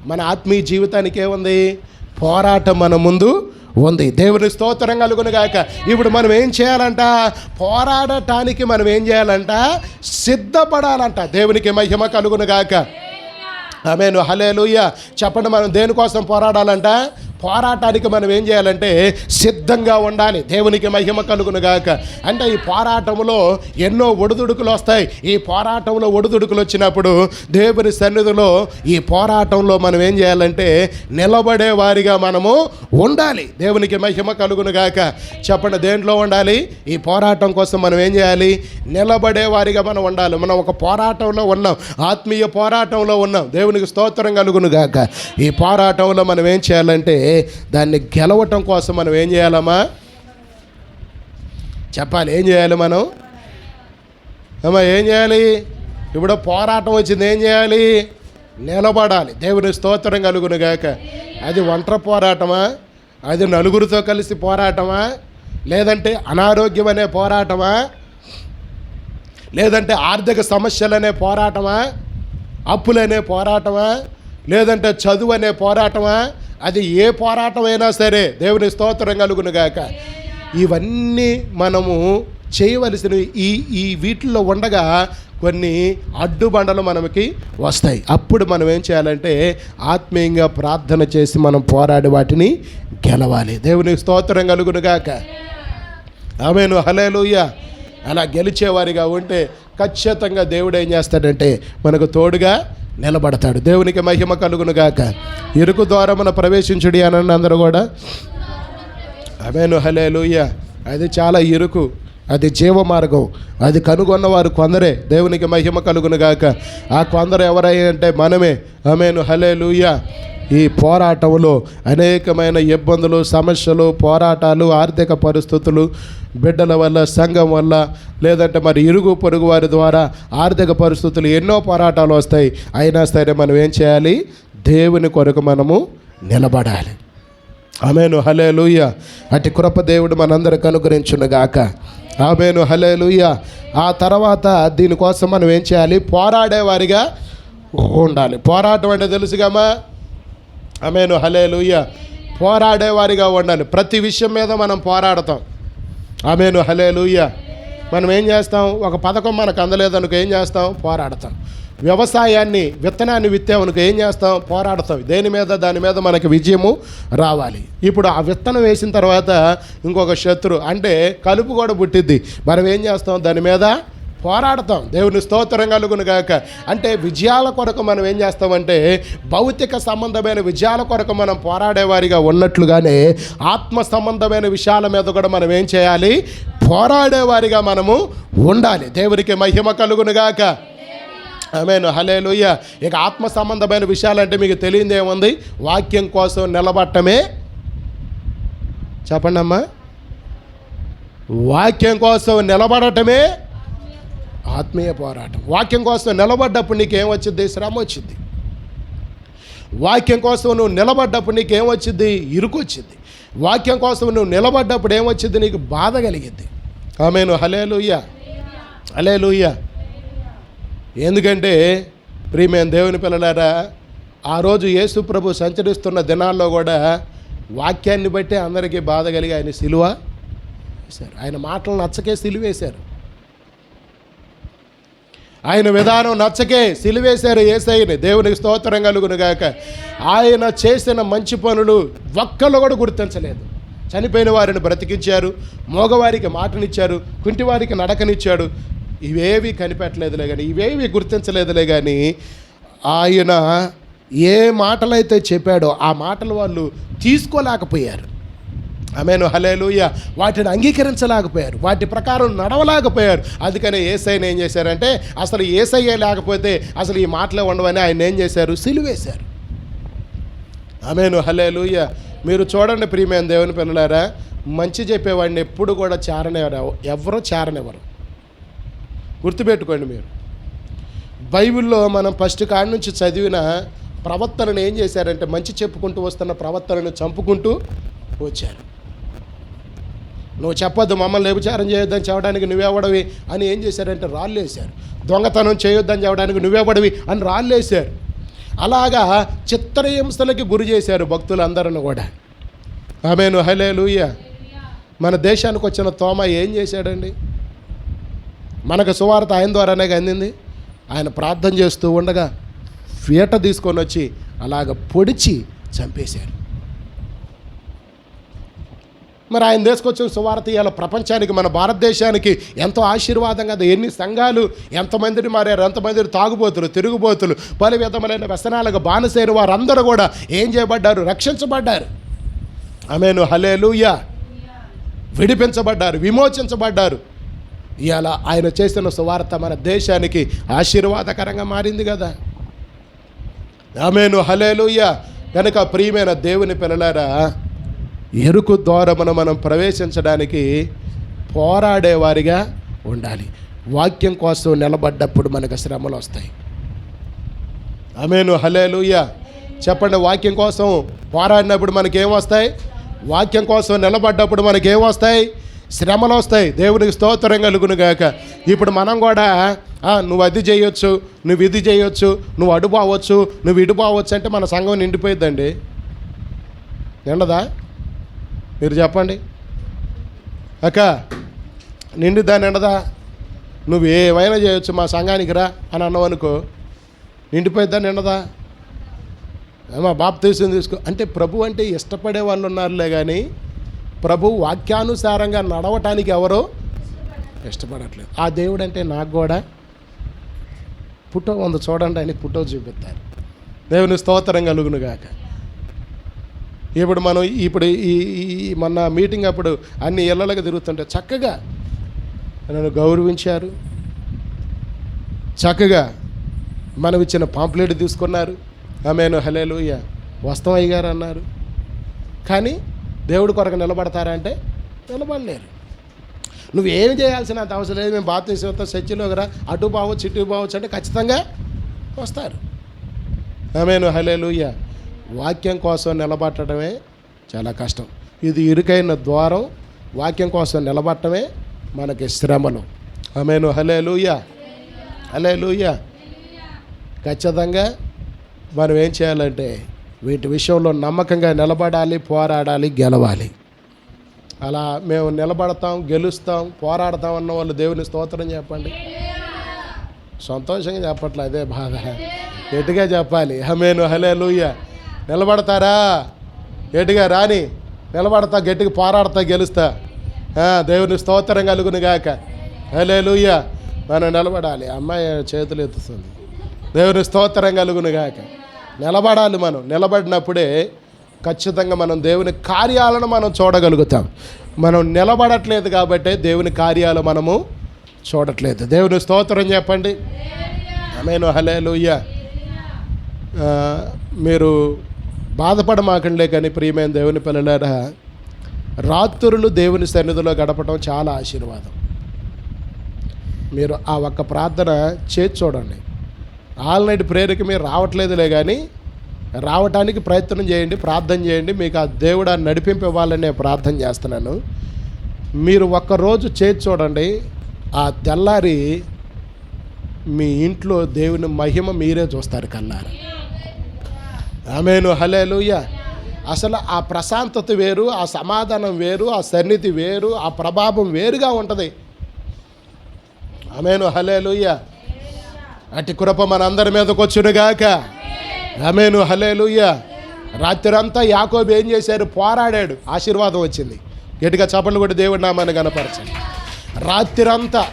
మన ఆత్మీయ జీవితానికి ఏముంది? పోరాటం మన ముందు ఉంది. దేవుని స్తోత్రం కలుగును గాక. ఇప్పుడు మనం ఏం చేయాలంట? పోరాడటానికి మనం ఏం చేయాలంట? సిద్ధపడాలంట. దేవునికి మహిమ కలుగును గాక. ఆమేను, హల్లెలూయా. చెప్పండి, మనం దేనికోసం పోరాడాలంట? పోరాటానికి మనం ఏం చేయాలంటే సిద్ధంగా ఉండాలి. దేవునికి మహిమ కలుగును గాక. అంటే ఈ పోరాటంలో ఎన్నో ఒడిదుడుకులు వస్తాయి. ఈ పోరాటంలో ఒడిదుడుకులు వచ్చినప్పుడు దేవుని సన్నిధిలో ఈ పోరాటంలో మనం ఏం చేయాలంటే నిలబడే వారిగా మనము ఉండాలి. దేవునికి మహిమ కలుగును గాక. చెప్పండి, దేంట్లో ఉండాలి? ఈ పోరాటం కోసం మనం ఏం చేయాలి? నిలబడే వారిగా మనం ఉండాలి. మనం ఒక పోరాటంలో ఉన్నాం, ఆత్మీయ పోరాటంలో ఉన్నాం. దేవునికి స్తోత్రం కలుగును గాక. ఈ పోరాటంలో మనం ఏం చేయాలంటే దాన్ని గెలవటం కోసం మనం ఏం చేయాలమ్మా? చెప్పాలి. ఏం చేయాలి మనం? అమ్మా ఏం చేయాలి? ఇప్పుడు పోరాటం వచ్చింది, ఏం చేయాలి? నిలబడాలి. దేవుని స్తోత్రం కలుగును గాక. అది ఒంటరి పోరాటమా? అది నలుగురితో కలిసి పోరాటమా? లేదంటే అనారోగ్యం అనే పోరాటమా? లేదంటే ఆర్థిక సమస్యలనే పోరాటమా? అప్పులనే పోరాటమా? లేదంటే చదువు అనే పోరాటమా? అది ఏ పోరాటమైనా సరే దేవుని స్తోత్రం కలుగును గాక. ఇవన్నీ మనము చేయవలసినవి. ఈ వీటిల్లో ఉండగా కొన్ని అడ్డుబండలు మనకి వస్తాయి. అప్పుడు మనం ఏం చేయాలంటే ఆత్మీయంగా ప్రార్థన చేసి మనం పోరాడి వాటిని గెలవాలి. దేవుని స్తోత్రం కలుగును గాక. ఆమేను, హల్లెలూయా. అలా గెలిచేవారిగా ఉంటే ఖచ్చితంగా దేవుడు ఏం చేస్తాడంటే మనకు తోడుగా నిలబడతాడు. దేవునికి మహిమ కలుగును గాక. ఇరుకు ద్వారమున ప్రవేశించుడి అనండి అందరూ కూడా. ఆమేను, హల్లెలూయా. అది చాలా ఇరుకు, అది జీవ మార్గం, అది కనుగొన్నవారు కొందరే. దేవునికి మహిమ కలుగును గాక. ఆ కొందరు ఎవరంటే మనమే. ఆమేను, హల్లెలూయా. ఈ పోరాటంలో అనేకమైన ఇబ్బందులు, సమస్యలు, పోరాటాలు, ఆర్థిక పరిస్థితులు, బిడ్డల వల్ల, సంఘం వల్ల, లేదంటే మరి ఇరుగు పొరుగు వారి ద్వారా ఆర్థిక పరిస్థితులు, ఎన్నో పోరాటాలు వస్తాయి. అయినా సరే మనం ఏం చేయాలి? దేవుని కొరకు మనము నిలబడాలి. ఆమేను, హల్లెలూయా. అట్టి కృప దేవుడు మనందరికి అనుగ్రహించునుగాక. ఆమేను, హల్లెలూయా. ఆ తర్వాత దీనికోసం మనం ఏం చేయాలి? పోరాడేవారిగా ఉండాలి. పోరాటం అంటే తెలుసుగామా? ఆమేను, హల్లెలూయా. పోరాడేవారిగా ఉండాలి. ప్రతి విషయం మీద మనం పోరాడతాం. ఆమేను, హల్లెలూయా. మనం ఏం చేస్తాం? ఒక పథకం మనకు అందలేదనుకో ఏం చేస్తాం? పోరాడతాం. విత్తనాన్ని విత్తామనుకో ఏం చేస్తాం? పోరాడతాం. దాని మీద మనకి విజయము రావాలి. ఇప్పుడు ఆ విత్తనం వేసిన తర్వాత ఇంకొక శత్రు అంటే కలుపు కూడా పుట్టిద్ది. మనం ఏం చేస్తాం? దాని మీద పోరాడతాం. దేవుని స్తోత్రం కలుగును గాక. అంటే విజయాల కొరకు మనం ఏం చేస్తామంటే భౌతిక సంబంధమైన విజయాల కొరకు మనం పోరాడేవారిగా ఉన్నట్లుగానే ఆత్మ సంబంధమైన విషయాల మీద కూడా మనం ఏం చేయాలి? పోరాడేవారిగా మనము ఉండాలి. దేవునికి మహిమ కలుగును గాక. ఆమేన్, హల్లెలూయా. ఇక ఆత్మ సంబంధమైన విషయాలంటే మీకు తెలియదు ఏముంది? వాక్యం కోసం నిలబడటమే. చెప్పండి అమ్మా. వాక్యం కోసం నిలబడటమే ఆత్మీయ పోరాటం. వాక్యం కోసం నిలబడ్డప్పుడు నీకేం వచ్చింది? శ్రమ వచ్చింది. వాక్యం కోసం నువ్వు నిలబడ్డప్పుడు నీకేం వచ్చింది? ఇరుకు వచ్చింది. వాక్యం కోసం నువ్వు నిలబడ్డప్పుడు ఏమొచ్చింది? నీకు బాధ కలిగింది. ఆమేన్, హల్లెలూయా, హల్లెలూయా. ఎందుకంటే ప్రియమైన దేవుని పిల్లలారా, ఆ రోజు యేసు ప్రభు సంచరిస్తున్న దినాల్లో కూడా వాక్యాన్ని బట్టి అందరికీ బాధ కలిగి ఆయన సిలువ వేశారు. ఆయన మాటలు నచ్చకే సిలువేశారు. ఆయన విధానం నచ్చకే సిలువేశారు యేసయ్యని. దేవునికి స్తోత్రం కలుగును గాక. ఆయన చేసిన మంచి పనులు ఒక్కళ్ళు కూడా గుర్తించలేదు. చనిపోయిన వారిని బ్రతికించారు, మోగవారికి మాటనిచ్చారు, కుంటివారికి నడకనిచ్చాడు. ఇవేవి కనిపెట్టలేదులే కానీ, ఇవేవి గుర్తించలేదులే కానీ, ఆయన ఏ మాటలైతే చెప్పాడో ఆ మాటలు వాళ్ళు తీసుకోలేకపోయారు. ఆమేన్, హల్లెలూయా. వాటిని అంగీకరించలేకపోయారు, వాటి ప్రకారం నడవలేకపోయారు. అందుకనే యేసయ్యని ఏం చేశారంటే, అసలు యేసయ్య లేకపోతే అసలు ఈ మాటలే ఉండవని ఆయన ఏం చేశారు? సిలువేశారు. ఆమేన్, హల్లెలూయా. మీరు చూడండి ప్రియమైన దేవుని పిల్లలారా, మంచి చెప్పేవాడిని ఎప్పుడు కూడా ఎవరు చారనివ్వరు. గుర్తుపెట్టుకోండి. మీరు బైబిల్లో మనం ఫస్ట్ కాడి నుంచి చదివిన ప్రవక్తలను ఏం చేశారంటే, మంచి చెప్పుకుంటూ వస్తున్న ప్రవక్తలను చంపుకుంటూ వచ్చారు. నువ్వు చెప్పొద్దు, మమ్మల్ని వ్యభిచారం చేయొద్దని చెప్పడానికి నువ్వెవడవి అని ఏం చేశారంటే రాళ్ళు వేశారు. దొంగతనం చేయొద్దని చెప్పడానికి నువ్వెవడవి అని రాళ్ళు వేశారు. అలాగా చిత్రహింసలకి గురి చేశారు భక్తులందరిని కూడా. ఆమేన్, హల్లెలూయా. మన దేశానికి వచ్చిన తోమ ఏం చేశాడండి? మనకు సువార్త ఆయన ద్వారానే అందింది. ఆయన ప్రార్థన చేస్తూ ఉండగా పీట తీసుకొని వచ్చి అలాగ పొడిచి చంపేశారు. మరి ఆయన తీసుకొచ్చిన సువార్త ఇవాళ ప్రపంచానికి, మన భారతదేశానికి ఎంతో ఆశీర్వాదం కదా. ఎన్ని సంఘాలు, ఎంతమందిని మారారు, ఎంతమందిని తాగుబోతులు, తిరుగుబోతులు, పలు విధములైన వ్యసనాలకు బానిసైన వారందరూ కూడా ఏం చేయబడ్డారు? రక్షించబడ్డారు. ఆమేన్, హల్లెలూయా. విడిపించబడ్డారు, విమోచించబడ్డారు. ఇవాళ ఆయన చేసిన సువార్త మన దేశానికి ఆశీర్వాదకరంగా మారింది కదా. ఆమేన్, హల్లెలూయా. కనుక ప్రియమైన దేవుని పిల్లలారా, ఎరుకు ద్వారమున మనం ప్రవేశించడానికి పోరాడేవారిగా ఉండాలి. వాక్యం కోసం నిలబడ్డప్పుడు మనకు శ్రమలు వస్తాయి. ఆమేన్, హల్లెలూయా. చెప్పండి, వాక్యం కోసం పోరాడినప్పుడు మనకేమొస్తాయి? వాక్యం కోసం నిలబడ్డప్పుడు మనకేమొస్తాయి? శ్రమలు వస్తాయి. దేవునికి స్తోత్రం కలుగును గాక. ఇప్పుడు మనం కూడా నువ్వు అది చేయొచ్చు, నువ్వు ఇది చేయొచ్చు, నువ్వు అడు పోవచ్చు, నువ్వు ఇటు పోవచ్చు అంటే మన సంఘం నిండిపోయిద్దండి. నిండదా? మీరు చెప్పండి అక్క, నిండిద్దా నిండదా? నువ్వు ఏమైనా చేయొచ్చు, మా సంఘానికి రా అని అన్నావనుకో, నిండిపోయిద్దా నిండదా? మా బాప్తీసం తీసుకో అంటే ప్రభు అంటే ఇష్టపడే వాళ్ళు ఉన్నారులే కానీ ప్రభు వాక్యానుసారంగా నడవటానికి ఎవరో ఇష్టపడట్లేదు. ఆ దేవుడు అంటే నాకు కూడా ఫోటో ఉంది చూడండి, ఆయనకి ఫోటో చూపిస్తారు. దేవుని స్తోత్రం కలుగును గాక. ఇప్పుడు మనం ఈ మొన్న మీటింగ్ అప్పుడు అన్ని ఇళ్ళకి తిరుగుతుంటే చక్కగా నన్ను గౌరవించారు, చక్కగా మనం ఇచ్చిన పాంప్లెట్ తీసుకున్నారు. ఆమేన్, హల్లెలూయా. వస్తామయ్య గారు అన్నారు. కానీ దేవుడి కొరకు నిలబడతారంటే నిలబడలేరు. నువ్వేమి చేయాల్సిన అంత అవసరం లేదు. మేము బాప్తీసం చర్చిలోకి రా, అటు బావచ్చు ఇటు బావచ్చు అంటే ఖచ్చితంగా వస్తారు. ఆమేన్, హల్లెలూయా. వాక్యం కోసం నిలబడటమే చాలా కష్టం. ఇది ఇరుకైన ద్వారం. వాక్యం కోసం నిలబడటమే మనకి శ్రమలు. ఆమేన్, హల్లెలూయా, హల్లెలూయా. ఖచ్చితంగా మనం ఏం చేయాలంటే వీటి విషయంలో నమ్మకంగా నిలబడాలి, పోరాడాలి, గెలవాలి. అలా మేము నిలబడతాం, గెలుస్తాం, పోరాడతాం అన్న వాళ్ళు దేవుని స్తోత్రం చెప్పండి. సంతోషంగా చెప్పట్లే, అదే బాధ. గట్టిగా చెప్పాలి. ఆమేన్, హల్లెలూయా. నిలబడతారా? గట్టిగా రాని నిలబడతా, గట్టిగా పోరాడతా, గెలుస్తా. దేవుని స్తోత్రం కలుగును గాక. హల్లెలూయా. మనం నిలబడాలి. అమ్మాయి చేతులు ఎత్తుతుంది. దేవుని స్తోత్రం కలుగును గాక. నిలబడాలి. మనం నిలబడినప్పుడే ఖచ్చితంగా మనం దేవుని కార్యాలను మనం చూడగలుగుతాం. మనం నిలబడట్లేదు కాబట్టి దేవుని కార్యాలు మనము చూడట్లేదు. దేవుని స్తోత్రం చెప్పండి. ఆమేన్. హల్లెలూయా. మీరు బాధపడమాకండే కానీ ప్రియమైన దేవుని పిల్లలారా, రాత్రులు దేవుని సన్నిధిలో గడపడం చాలా ఆశీర్వాదం. మీరు ఆ ఒక్క ప్రార్థన చేసి చూడండి. ఆల్ నైట్ ప్రేయర్కి మీరు రావట్లేదులే కానీ రావటానికి ప్రయత్నం చేయండి, ప్రార్థన చేయండి. మీకు ఆ దేవుడు నడిపింపు ఇవ్వాలని నేను ప్రార్థన చేస్తున్నాను. మీరు ఒక్కరోజు చేసి చూడండి. ఆ తెల్లారి మీ ఇంట్లో దేవుని మహిమ మీరే చూస్తారు కల్లారా. ఆమేన్. హల్లెలూయా. అసలు ఆ ప్రశాంతత వేరు, ఆ సమాధానం వేరు, ఆ సన్నిధి వేరు, ఆ ప్రభావం వేరుగా ఉంటుంది. ఆమేన్. హల్లెలూయా. అట్టి కృప మనందరి మీదకి వచ్చునుగాక. ఆమేన్. హల్లెలూయా. రాత్రంతా యాకోబు ఏం చేశారు? పోరాడాడు. ఆశీర్వాదం వచ్చింది. గట్టిగా చప్పట్లు కొట్టి దేవుడి నామాన్ని గణపరచండి. రాత్రిరంతా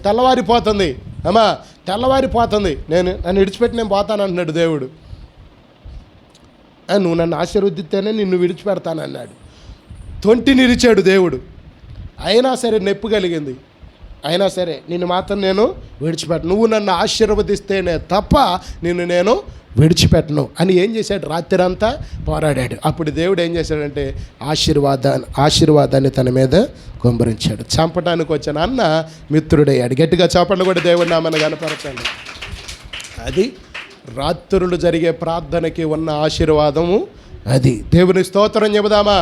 తెల్లవారిపోతుంది. అమ్మా తెల్లవారిపోతుంది. నన్ను విడిచిపెట్టి నేను పోతాను అంటున్నాడు దేవుడు. నువ్వు నన్ను ఆశీర్వదిస్తేనే నిన్ను విడిచిపెడతానన్నాడు. తొంటినిరిచాడు దేవుడు. అయినా సరే నొప్పి కలిగింది. అయినా సరే నిన్ను మాత్రం నేను విడిచిపెట్టను, నువ్వు నన్ను ఆశీర్వదిస్తేనే తప్ప నిన్ను నేను విడిచిపెట్టను అని ఏం చేశాడు? రాత్రంతా పోరాడాడు. అప్పుడు దేవుడు ఏం చేశాడంటే ఆశీర్వాదాన్ని తన మీద కుమ్మరించాడు. చంపడానికి వచ్చిన అన్న మిత్రుడయ్యాడు. గట్టిగా చంపండి కూడా దేవుడి నామని కనపరచండి. అది రాత్రులు జరిగే ప్రార్థనకి ఉన్న ఆశీర్వాదము. అది దేవుని స్తోత్రం చెబుదామా?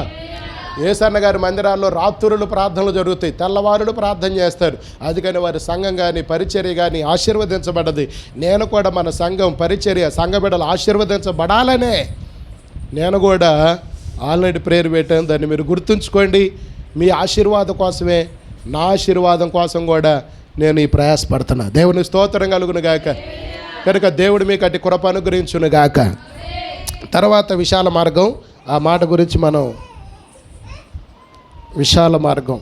యేసన్న గారి మందిరాల్లో రాత్రులు ప్రార్థనలు జరుగుతాయి, తెల్లవారులు ప్రార్థన చేస్తారు. అందుకని వారి సంఘం కానీ పరిచర్య కానీ ఆశీర్వదించబడ్డది. నేను కూడా మన సంఘం పరిచర్య సంఘ బిడ్డలు ఆశీర్వదించబడాలనే నేను కూడా ఆల్రెడీ ప్రేయర్ పెట్టాను. దాన్ని మీరు గుర్తుంచుకోండి. మీ ఆశీర్వాదం కోసమే, నా ఆశీర్వాదం కోసం కూడా నేను ఈ ప్రయాసపడుతున్నా. దేవుని స్తోత్రం కలుగును గాక. కనుక దేవుడు మీకు అట్టి కృప అనుగ్రహించును గాక. తర్వాత విశాల మార్గం, ఆ మాట గురించి మనం విశాల మార్గం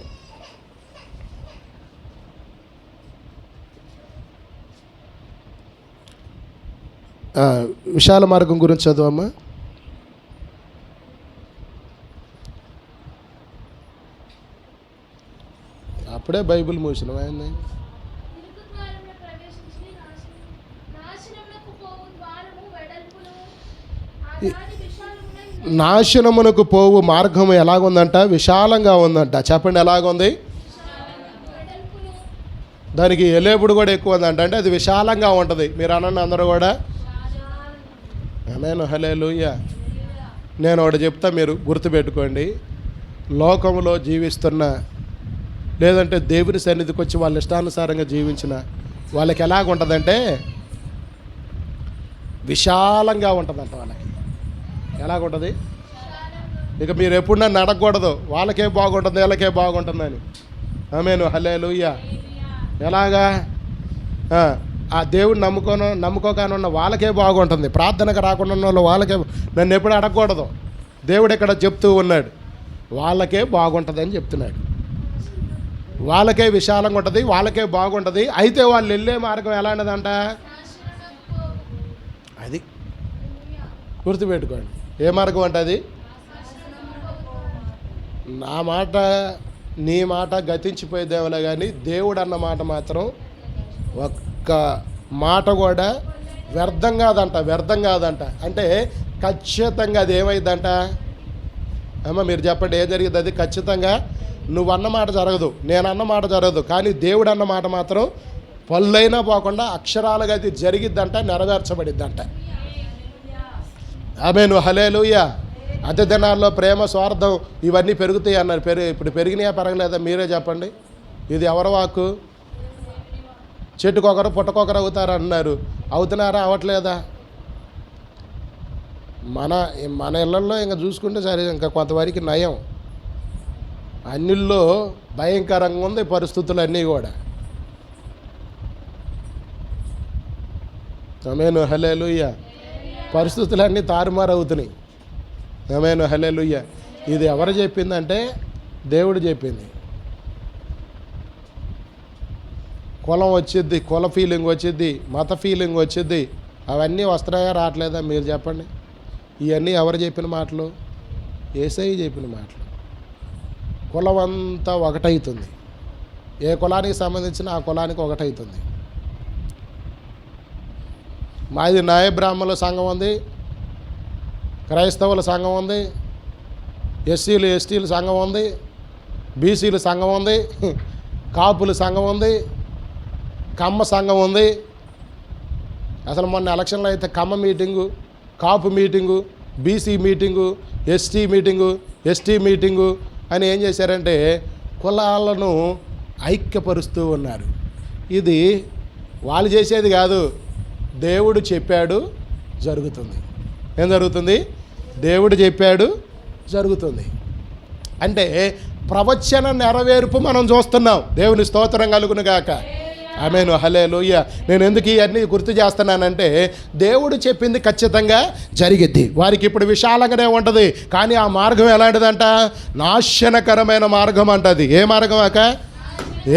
విశాల మార్గం గురించి చదువమ్మా. అప్పుడే బైబిల్ మూసినాం. ఆయన నాశనమునకు పోవు మార్గం ఎలాగుందంట? విశాలంగా ఉందంట. చెప్పండి ఎలాగుంది? దానికి ఎలేపుడు కూడా ఎక్కువ ఉందంట. అంటే అది విశాలంగా ఉంటుంది. మీరు అనండి అందరూ కూడా. ఆమేన్. హల్లెలూయా. నేను ఒకటి చెప్తా, మీరు గుర్తుపెట్టుకోండి. లోకంలో జీవిస్తున్న లేదంటే దేవుని సన్నిధికి వచ్చి వాళ్ళ ఇష్టానుసారంగా జీవించిన వాళ్ళకి ఎలాగుంటుందంటే విశాలంగా ఉంటుందంట. వాళ్ళకి ఎలాగుంటుంది? ఇక మీరు ఎప్పుడు నన్ను అడగకూడదు వాళ్ళకే బాగుంటుంది వీళ్ళకే బాగుంటుందని. ఆమేన్. హల్లెలూయా. ఎలాగా? ఆ దేవుడిని నమ్ముకోగానున్న వాళ్ళకే బాగుంటుంది, ప్రార్థనకు రాకుండా ఉన్న వాళ్ళు వాళ్ళకే. నన్ను ఎప్పుడు అడగకూడదు. దేవుడు ఇక్కడ చెప్తూ ఉన్నాడు, వాళ్ళకే బాగుంటుంది అని చెప్తున్నాడు. వాళ్ళకే విశాలంగా ఉంటుంది, వాళ్ళకే బాగుంటుంది. అయితే వాళ్ళు వెళ్ళే మార్గం ఎలాంటిదంట? అది గుర్తుపెట్టుకోండి. ఏ మార్గం అంటే అది? నా మాట నీ మాట గతించిపోయేదేమలే కానీ దేవుడు అన్న మాట మాత్రం ఒక్క మాట కూడా వ్యర్థం కాదంట. అంటే ఖచ్చితంగా అది ఏమైందంట? అమ్మ మీరు చెప్పండి, ఏ జరిగింది? అది ఖచ్చితంగా నువ్వు అన్న మాట జరగదు, నేను అన్న మాట జరగదు, కానీ దేవుడు అన్న మాట మాత్రం పళ్ళైనా పోకుండా అక్షరాలుగా అది జరిగిద్దంట, నెరవేర్చబడిద్దంట. ఆమేన్. హల్లెలూయా. అదే దినాల్లో ప్రేమ, స్వార్థం ఇవన్నీ పెరుగుతాయి అన్నారు. ఇప్పుడు పెరిగినాయా పెరగలేదా? మీరే చెప్పండి. ఇది ఎవరి వాక్కు? చెట్టుకొకరు పుట్టకొకరు అవుతారు అన్నారు. అవుతున్నారా? అవట్లేదా? మన ఇళ్ళల్లో ఇంకా చూసుకుంటే సరే, ఇంకా కొంతవరకు నయం. అన్నిల్లో భయంకరంగా ఉంది పరిస్థితులు అన్నీ కూడా. ఆమేన్. హల్లెలూయా. పరిస్థితులన్నీ తారుమారు అవుతున్నాయి. ఆమేన్. హల్లెలూయా. ఇది ఎవరు చెప్పిందంటే దేవుడు చెప్పింది. కులం వచ్చిద్ది, కుల ఫీలింగ్ వచ్చిద్ది, మత ఫీలింగ్ వచ్చిద్ది. అవన్నీ వస్తున్నాయా రావట్లేదా మీరు చెప్పండి? ఇవన్నీ ఎవరు చెప్పిన మాటలు? యేసయ్య చెప్పిన మాటలు. కులం అంతా ఒకటవుతుంది. ఏ కులానికి సంబంధించిన ఆ కులానికి ఒకటవుతుంది. మాది నాయ బ్రాహ్మణుల సంఘం ఉంది, క్రైస్తవుల సంఘం ఉంది, ఎస్సీలు ఎస్టీల సంఘం ఉంది, బీసీల సంఘం ఉంది, కాపుల సంఘం ఉంది, కమ్మ సంఘం ఉంది. అసలు మొన్న ఎలక్షన్లో అయితే Kamma meeting, Kapu meeting, BC meeting, ST meeting, ST meeting అని ఏం చేశారంటే కులాలను ఐక్యపరుస్తూ ఉన్నారు. ఇది వాళ్ళు చేసేది కాదు, దేవుడు చెప్పాడు జరుగుతుంది. ఏం జరుగుతుంది? దేవుడు చెప్పాడు జరుగుతుంది. అంటే ప్రవచన నెరవేర్పు మనం చూస్తున్నాం. దేవుని స్తోత్రం కలుగును గాక. ఆమేను, హల్లెలూయా. నేను ఎందుకు ఇవన్నీ గుర్తు చేస్తున్నానంటే దేవుడు చెప్పింది ఖచ్చితంగా జరిగిద్ది. వారికి ఇప్పుడు విశాలంగానే ఉంటుంది, కానీ ఆ మార్గం ఎలాంటిదంట? నాశనకరమైన మార్గం అంట. అది ఏ మార్గం అక్క?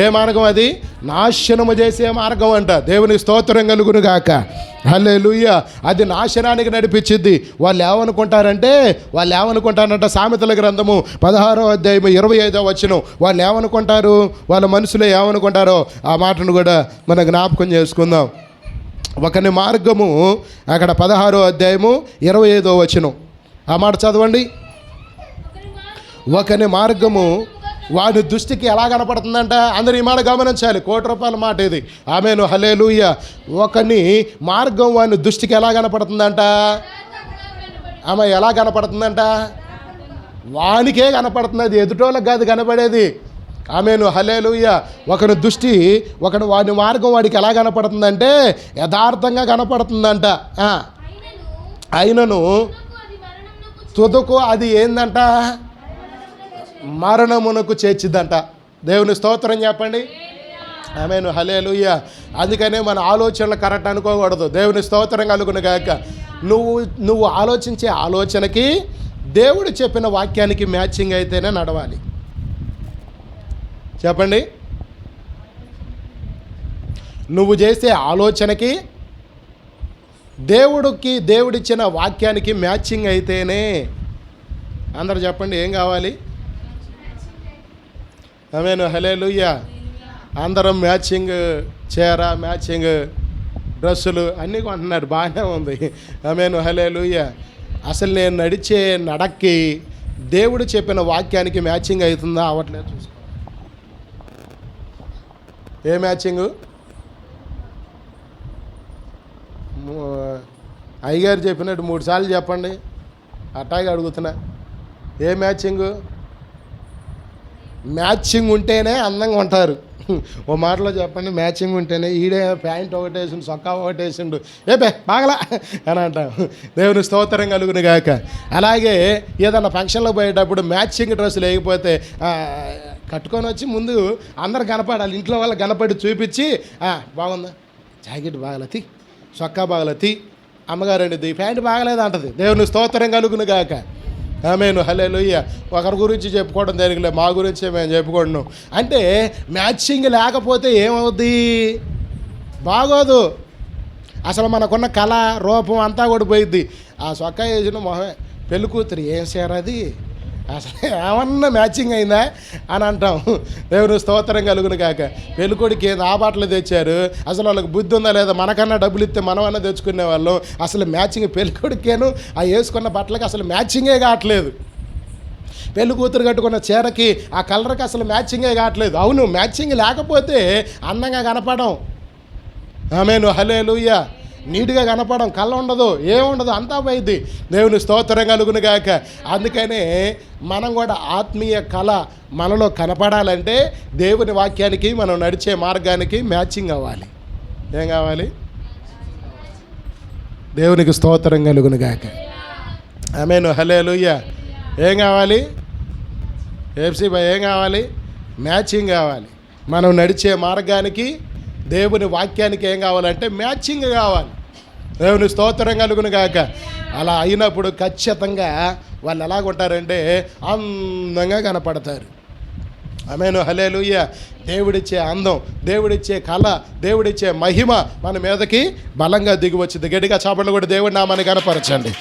ఏ మార్గం అది? నాశనము చేసే మార్గం అంట. దేవుని స్తోత్రం కలుగును గాక. హల్లెలూయా. అది నాశనానికి నడిపించిద్ది. వాళ్ళు ఏమనుకుంటారంట? సామెతల గ్రంథము 16వ అధ్యాయం 25వ వచనం. వాళ్ళు ఏమనుకుంటారు? వాళ్ళ మనసులో ఏమనుకుంటారో ఆ మాటను కూడా మనం జ్ఞాపకం చేసుకుందాం. ఒకని మార్గము, అక్కడ 16వ అధ్యాయము 25వ వచనం. ఆ మాట చదవండి. ఒకని మార్గము వాడి దృష్టికి ఎలా కనపడుతుందంట? అందరూ ఈ మాట గమనించాలి. ₹1,00,00,000 మాట ఇది. ఆమేను, హల్లెలూయా. ఒకని మార్గం వాడి దృష్టికి ఎలా కనపడుతుందంట? ఆమె ఎలా కనపడుతుందంట? వానికే కనపడుతుంది, అది ఎదుటోళ్ళకి కాదు కనపడేది. ఆమేను, హల్లెలూయా. వాడి మార్గం వాడికి ఎలా కనపడుతుందంటే యథార్థంగా కనపడుతుందంట. అయినను తుదకు అది ఏందంట? మరణమునకు చేర్చిద్దంట. దేవుని స్తోత్రం చెప్పండి. ఆమేను, హల్లెలూయా. అందుకనే మన ఆలోచనలు కరెక్ట్ అనుకోకూడదు. దేవుని స్తోత్రం కలుగును గాక. నువ్వు ఆలోచించే ఆలోచనకి దేవుడు చెప్పిన వాక్యానికి మ్యాచింగ్ అయితేనే నడవాలి. చెప్పండి. నువ్వు చేసే ఆలోచనకి దేవుడిచ్చిన వాక్యానికి మ్యాచింగ్ అయితేనే. అందరూ చెప్పండి, ఏం కావాలి? ఆమేను, హల్లెలూయా. అందరం మ్యాచింగ్ చీర, మ్యాచింగ్ డ్రెస్సులు అన్నీ కొంటున్నారు, బాగానే ఉంది. ఆమేను, హల్లెలూయా. అసలు నేను నడిచే నడక్కి దేవుడు చెప్పిన వాక్యానికి మ్యాచింగ్ అవుతుందా? అవ్వట్లేదు. చూసుకో. ఏ మ్యాచింగు? అయ్యగారు చెప్పినట్టు 3 సార్లు చెప్పండి, అట్టాగే అడుగుతున్నా. ఏ మ్యాచింగు? మ్యాచింగ్ ఉంటేనే అందంగా ఉంటారు. ఓ మాటలో చెప్పండి, మ్యాచింగ్ ఉంటేనే. ఈడే ప్యాంట్ ఒకటేసిండు, సొక్కా ఒకటేసిండు, బాగలా అని అంటాం. దేవుని స్తోత్రం కలుగును గాక. అలాగే ఏదన్నా ఫంక్షన్లో పోయేటప్పుడు మ్యాచింగ్ డ్రెస్సులు వేయకపోతే కట్టుకొని వచ్చి ముందు అందరు కనపడాలి, ఇంట్లో వాళ్ళు కనపడి చూపించి బాగుందా, జాకెట్ బాగలతి, సొక్కా బాగలతి, అమ్మగారండి ప్యాంట్ బాగలేదు అంటది. దేవుని స్తోత్రం కలుగును గాక. ఆమేను, హల్లెలూయా. ఒకరి గురించి చెప్పుకోవడం జరిగలే, మా గురించే మేము చెప్పుకుంటున్నాం. అంటే మ్యాచింగ్ లేకపోతే ఏమవుద్ది? బాగోదు. అసలు మనకున్న కళ, రూపం అంతా కూడా పోయిద్ది. ఆ సొక్కా వేసిన మొహమే, పెళ్ళి కూతురు ఏం సేరది, అసలు ఏమన్నా మ్యాచింగ్ అయిందా అని అంటాం. దేవుని స్తోత్రం కలుగును కాక. పెళ్ళికొడికి ఆ బట్టలు తెచ్చారు, అసలు వాళ్ళకి బుద్ధి ఉందా లేదా? మనకన్నా డబ్బులు ఇస్తే మనం అన్నా తెచ్చుకునే వాళ్ళం. అసలు మ్యాచింగ్ పెళ్ళికొడికేను ఆ వేసుకున్న బట్టలకి అసలు మ్యాచింగే కావట్లేదు. పెళ్ళి కూతురు కట్టుకున్న చీరకి ఆ కలర్కి అసలు మ్యాచింగే కావట్లేదు. అవును, మ్యాచింగ్ లేకపోతే అందంగా కనపడం. ఆమేను, హల్లెలూయా. నీట్గా కనపడం, కళ్ళ ఉండదు, ఏముండదు, అంతా పోయిద్ది. దేవుని స్తోత్రం కలుగును గాక. అందుకనే మనం కూడా ఆత్మీయ కళ మనలో కనపడాలంటే దేవుని వాక్యానికి, మనం నడిచే మార్గానికి మ్యాచింగ్ అవ్వాలి. ఏం కావాలి? దేవునికి స్తోత్రం కలుగును గాక. ఆమేను, హల్లెలూయా. ఏం కావాలి? ఏఫ్సీ బాయ్, ఏం కావాలి? మ్యాచింగ్ కావాలి. మనం నడిచే మార్గానికి, దేవుని వాక్యానికి ఏం కావాలంటే మ్యాచింగ్ కావాలి. దేవుని స్తోత్రం కలుగును గాక. అలా అయినప్పుడు ఖచ్చితంగా వాళ్ళు ఎలాగుంటారంటే అందంగా కనపడతారు. ఆమేన్, హల్లెలూయా. దేవుడిచ్చే అందం, దేవుడిచ్చే కళ, దేవుడిచ్చే మహిమ మన మీదకి బలంగా దిగి వచ్చింది. గట్టిగా చాపట్లు కూడా దేవుడి నామాన్ని కనపరచండి.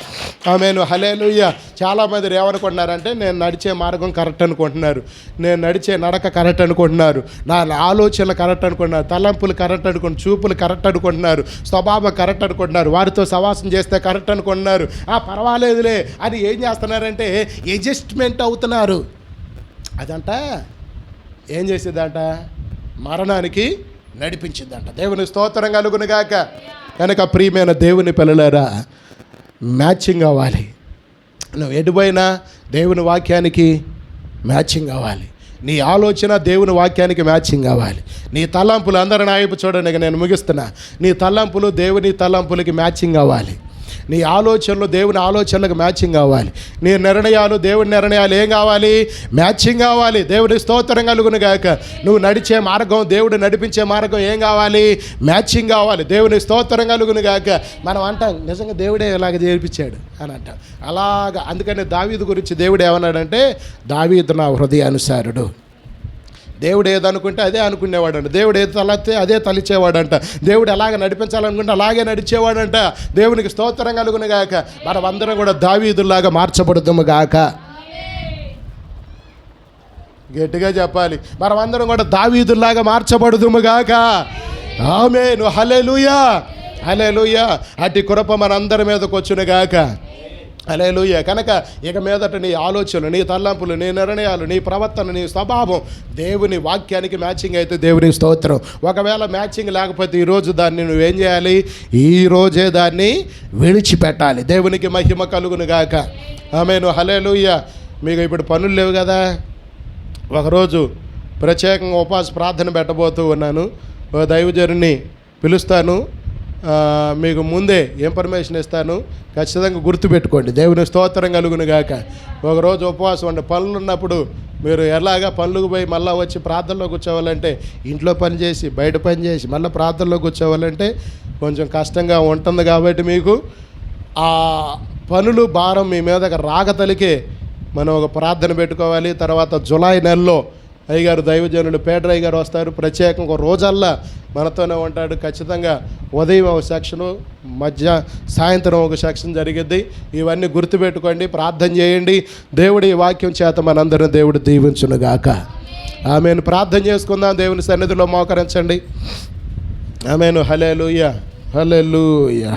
ఆమేన్, హల్లెలూయా. చాలామంది ఏమనుకుంటున్నారంటే నేను నడిచే మార్గం కరెక్ట్ అనుకుంటున్నారు, నేను నడిచే నడక కరెక్ట్ అనుకుంటున్నారు, నా ఆలోచనలు కరెక్ట్ అనుకుంటున్నారు, తలంపులు కరెక్ట్ అనుకుంటున్నారు, చూపులు కరెక్ట్ అనుకుంటున్నారు, స్వభావం కరెక్ట్ అనుకుంటున్నారు, వారితో సవాసం చేస్తే కరెక్ట్ అనుకుంటున్నారు. పర్వాలేదులే అని ఏం చేస్తున్నారంటే అడ్జస్ట్మెంట్ అవుతున్నారు. అదంట ఏం చేసేదంట? మరణానికి నడిపించిందంట. దేవుని స్తోత్రం కలుగును గాక. కనుక ప్రియమైన దేవుని పిల్లలారా, మ్యాచింగ్ అవ్వాలి. నువ్వు ఎటుపోయినా దేవుని వాక్యానికి మ్యాచింగ్ అవ్వాలి. నీ ఆలోచన దేవుని వాక్యానికి మ్యాచింగ్ అవ్వాలి. నీ తలంపులు, అందరూ నా వైపు చూడండి, నేను ముగిస్తున్నా. నీ తలంపులు దేవుని తలంపులకి మ్యాచింగ్ అవ్వాలి. నీ ఆలోచనలు దేవుని ఆలోచనలకు మ్యాచింగ్ కావాలి. నీ నిర్ణయాలు దేవుని నిర్ణయాలు ఏం కావాలి? మ్యాచింగ్ కావాలి. దేవుడి స్తోత్రం కలుగును గాక. నువ్వు నడిచే మార్గం, దేవుడు నడిపించే మార్గం ఏం కావాలి? మ్యాచింగ్ కావాలి. దేవుని స్తోత్రం కలుగును గాక. మనం అంటాం నిజంగా దేవుడే ఇలాగ చేర్పించాడు అని అంటాం. అలాగా అందుకని దావీదు గురించి దేవుడు ఏమన్నాడంటే, దావీదు నా హృదయానుసారుడు. దేవుడు ఏదనుకుంటే అదే అనుకునేవాడంట. దేవుడు ఏది తలస్తే అదే తలిచేవాడంట. దేవుడు ఎలాగ నడిపించాలనుకుంటే అలాగే నడిచేవాడంట. దేవునికి స్తోత్రం కలుగును గాక. మనమందరం కూడా దావీదులాగా మార్చబడుదుము గాక. గట్టిగా చెప్పాలి, మనమందరం కూడా దావీదులాగా మార్చబడుదుము గాక. ఆమేన్, హల్లెలూయా, హల్లెలూయా. అట్టి కృప మనందరి మీదకి వచ్చును గాక. హల్లెలూయా. కనుక ఇక మీదట నీ ఆలోచనలు, నీ తలంపులు, నీ నిర్ణయాలు, నీ ప్రవర్తన, నీ స్వభావం దేవుని వాక్యానికి మ్యాచింగ్ అయితే దేవునికి స్తోత్రం. ఒకవేళ మ్యాచింగ్ లేకపోతే ఈరోజు దాన్ని నువ్వేం చేయాలి? ఈరోజే దాన్ని విడిచిపెట్టాలి. దేవునికి మహిమ కలుగును గాక. ఆమేన్, హల్లెలూయా. మీకు ఇప్పుడు పనులు లేవు కదా, ఒకరోజు ప్రత్యేకంగా ఉపవాస ప్రార్థన పెట్టబోతూ ఉన్నాను. దైవజనుని పిలుస్తాను, మీకు ముందే ఇన్ఫర్మేషన్ ఇస్తాను, ఖచ్చితంగా గుర్తుపెట్టుకోండి. దేవుని స్తోత్రం కలుగును గాక. ఒకరోజు ఉపవాసం ఉండే పనులు ఉన్నప్పుడు మీరు ఎలాగా పనులకు పోయి మళ్ళీ వచ్చి ప్రార్థనలో కూర్చోవాలంటే, ఇంట్లో పని చేసి బయట పని చేసి మళ్ళీ ప్రార్థనలో కూర్చోవాలంటే కొంచెం కష్టంగా ఉంటుంది. కాబట్టి మీకు ఆ పనులు భారం మీ మీదకి రాగతలికే మనం ఒక ప్రార్థన పెట్టుకోవాలి. తర్వాత జులై నెలలో అయ్యగారు దైవజనులు పేడ్రయ్య గారు వస్తారు. ప్రత్యేకంగా ఒక రోజల్లా మనతోనే ఉంటాడు. ఖచ్చితంగా ఉదయం ఒక సెక్షను, సాయంత్రం ఒక సెక్షన్ జరిగిద్ది. ఇవన్నీ గుర్తుపెట్టుకోండి, ప్రార్థన చేయండి. దేవుడి వాక్యం చేత మనందరం దేవుడు దీవించును గాక. ఆమెను ప్రార్థన చేసుకుందాం. దేవుని సన్నిధిలో మోకరించండి. ఆమెను, హల్లెలూయా, హల్లెలూయా.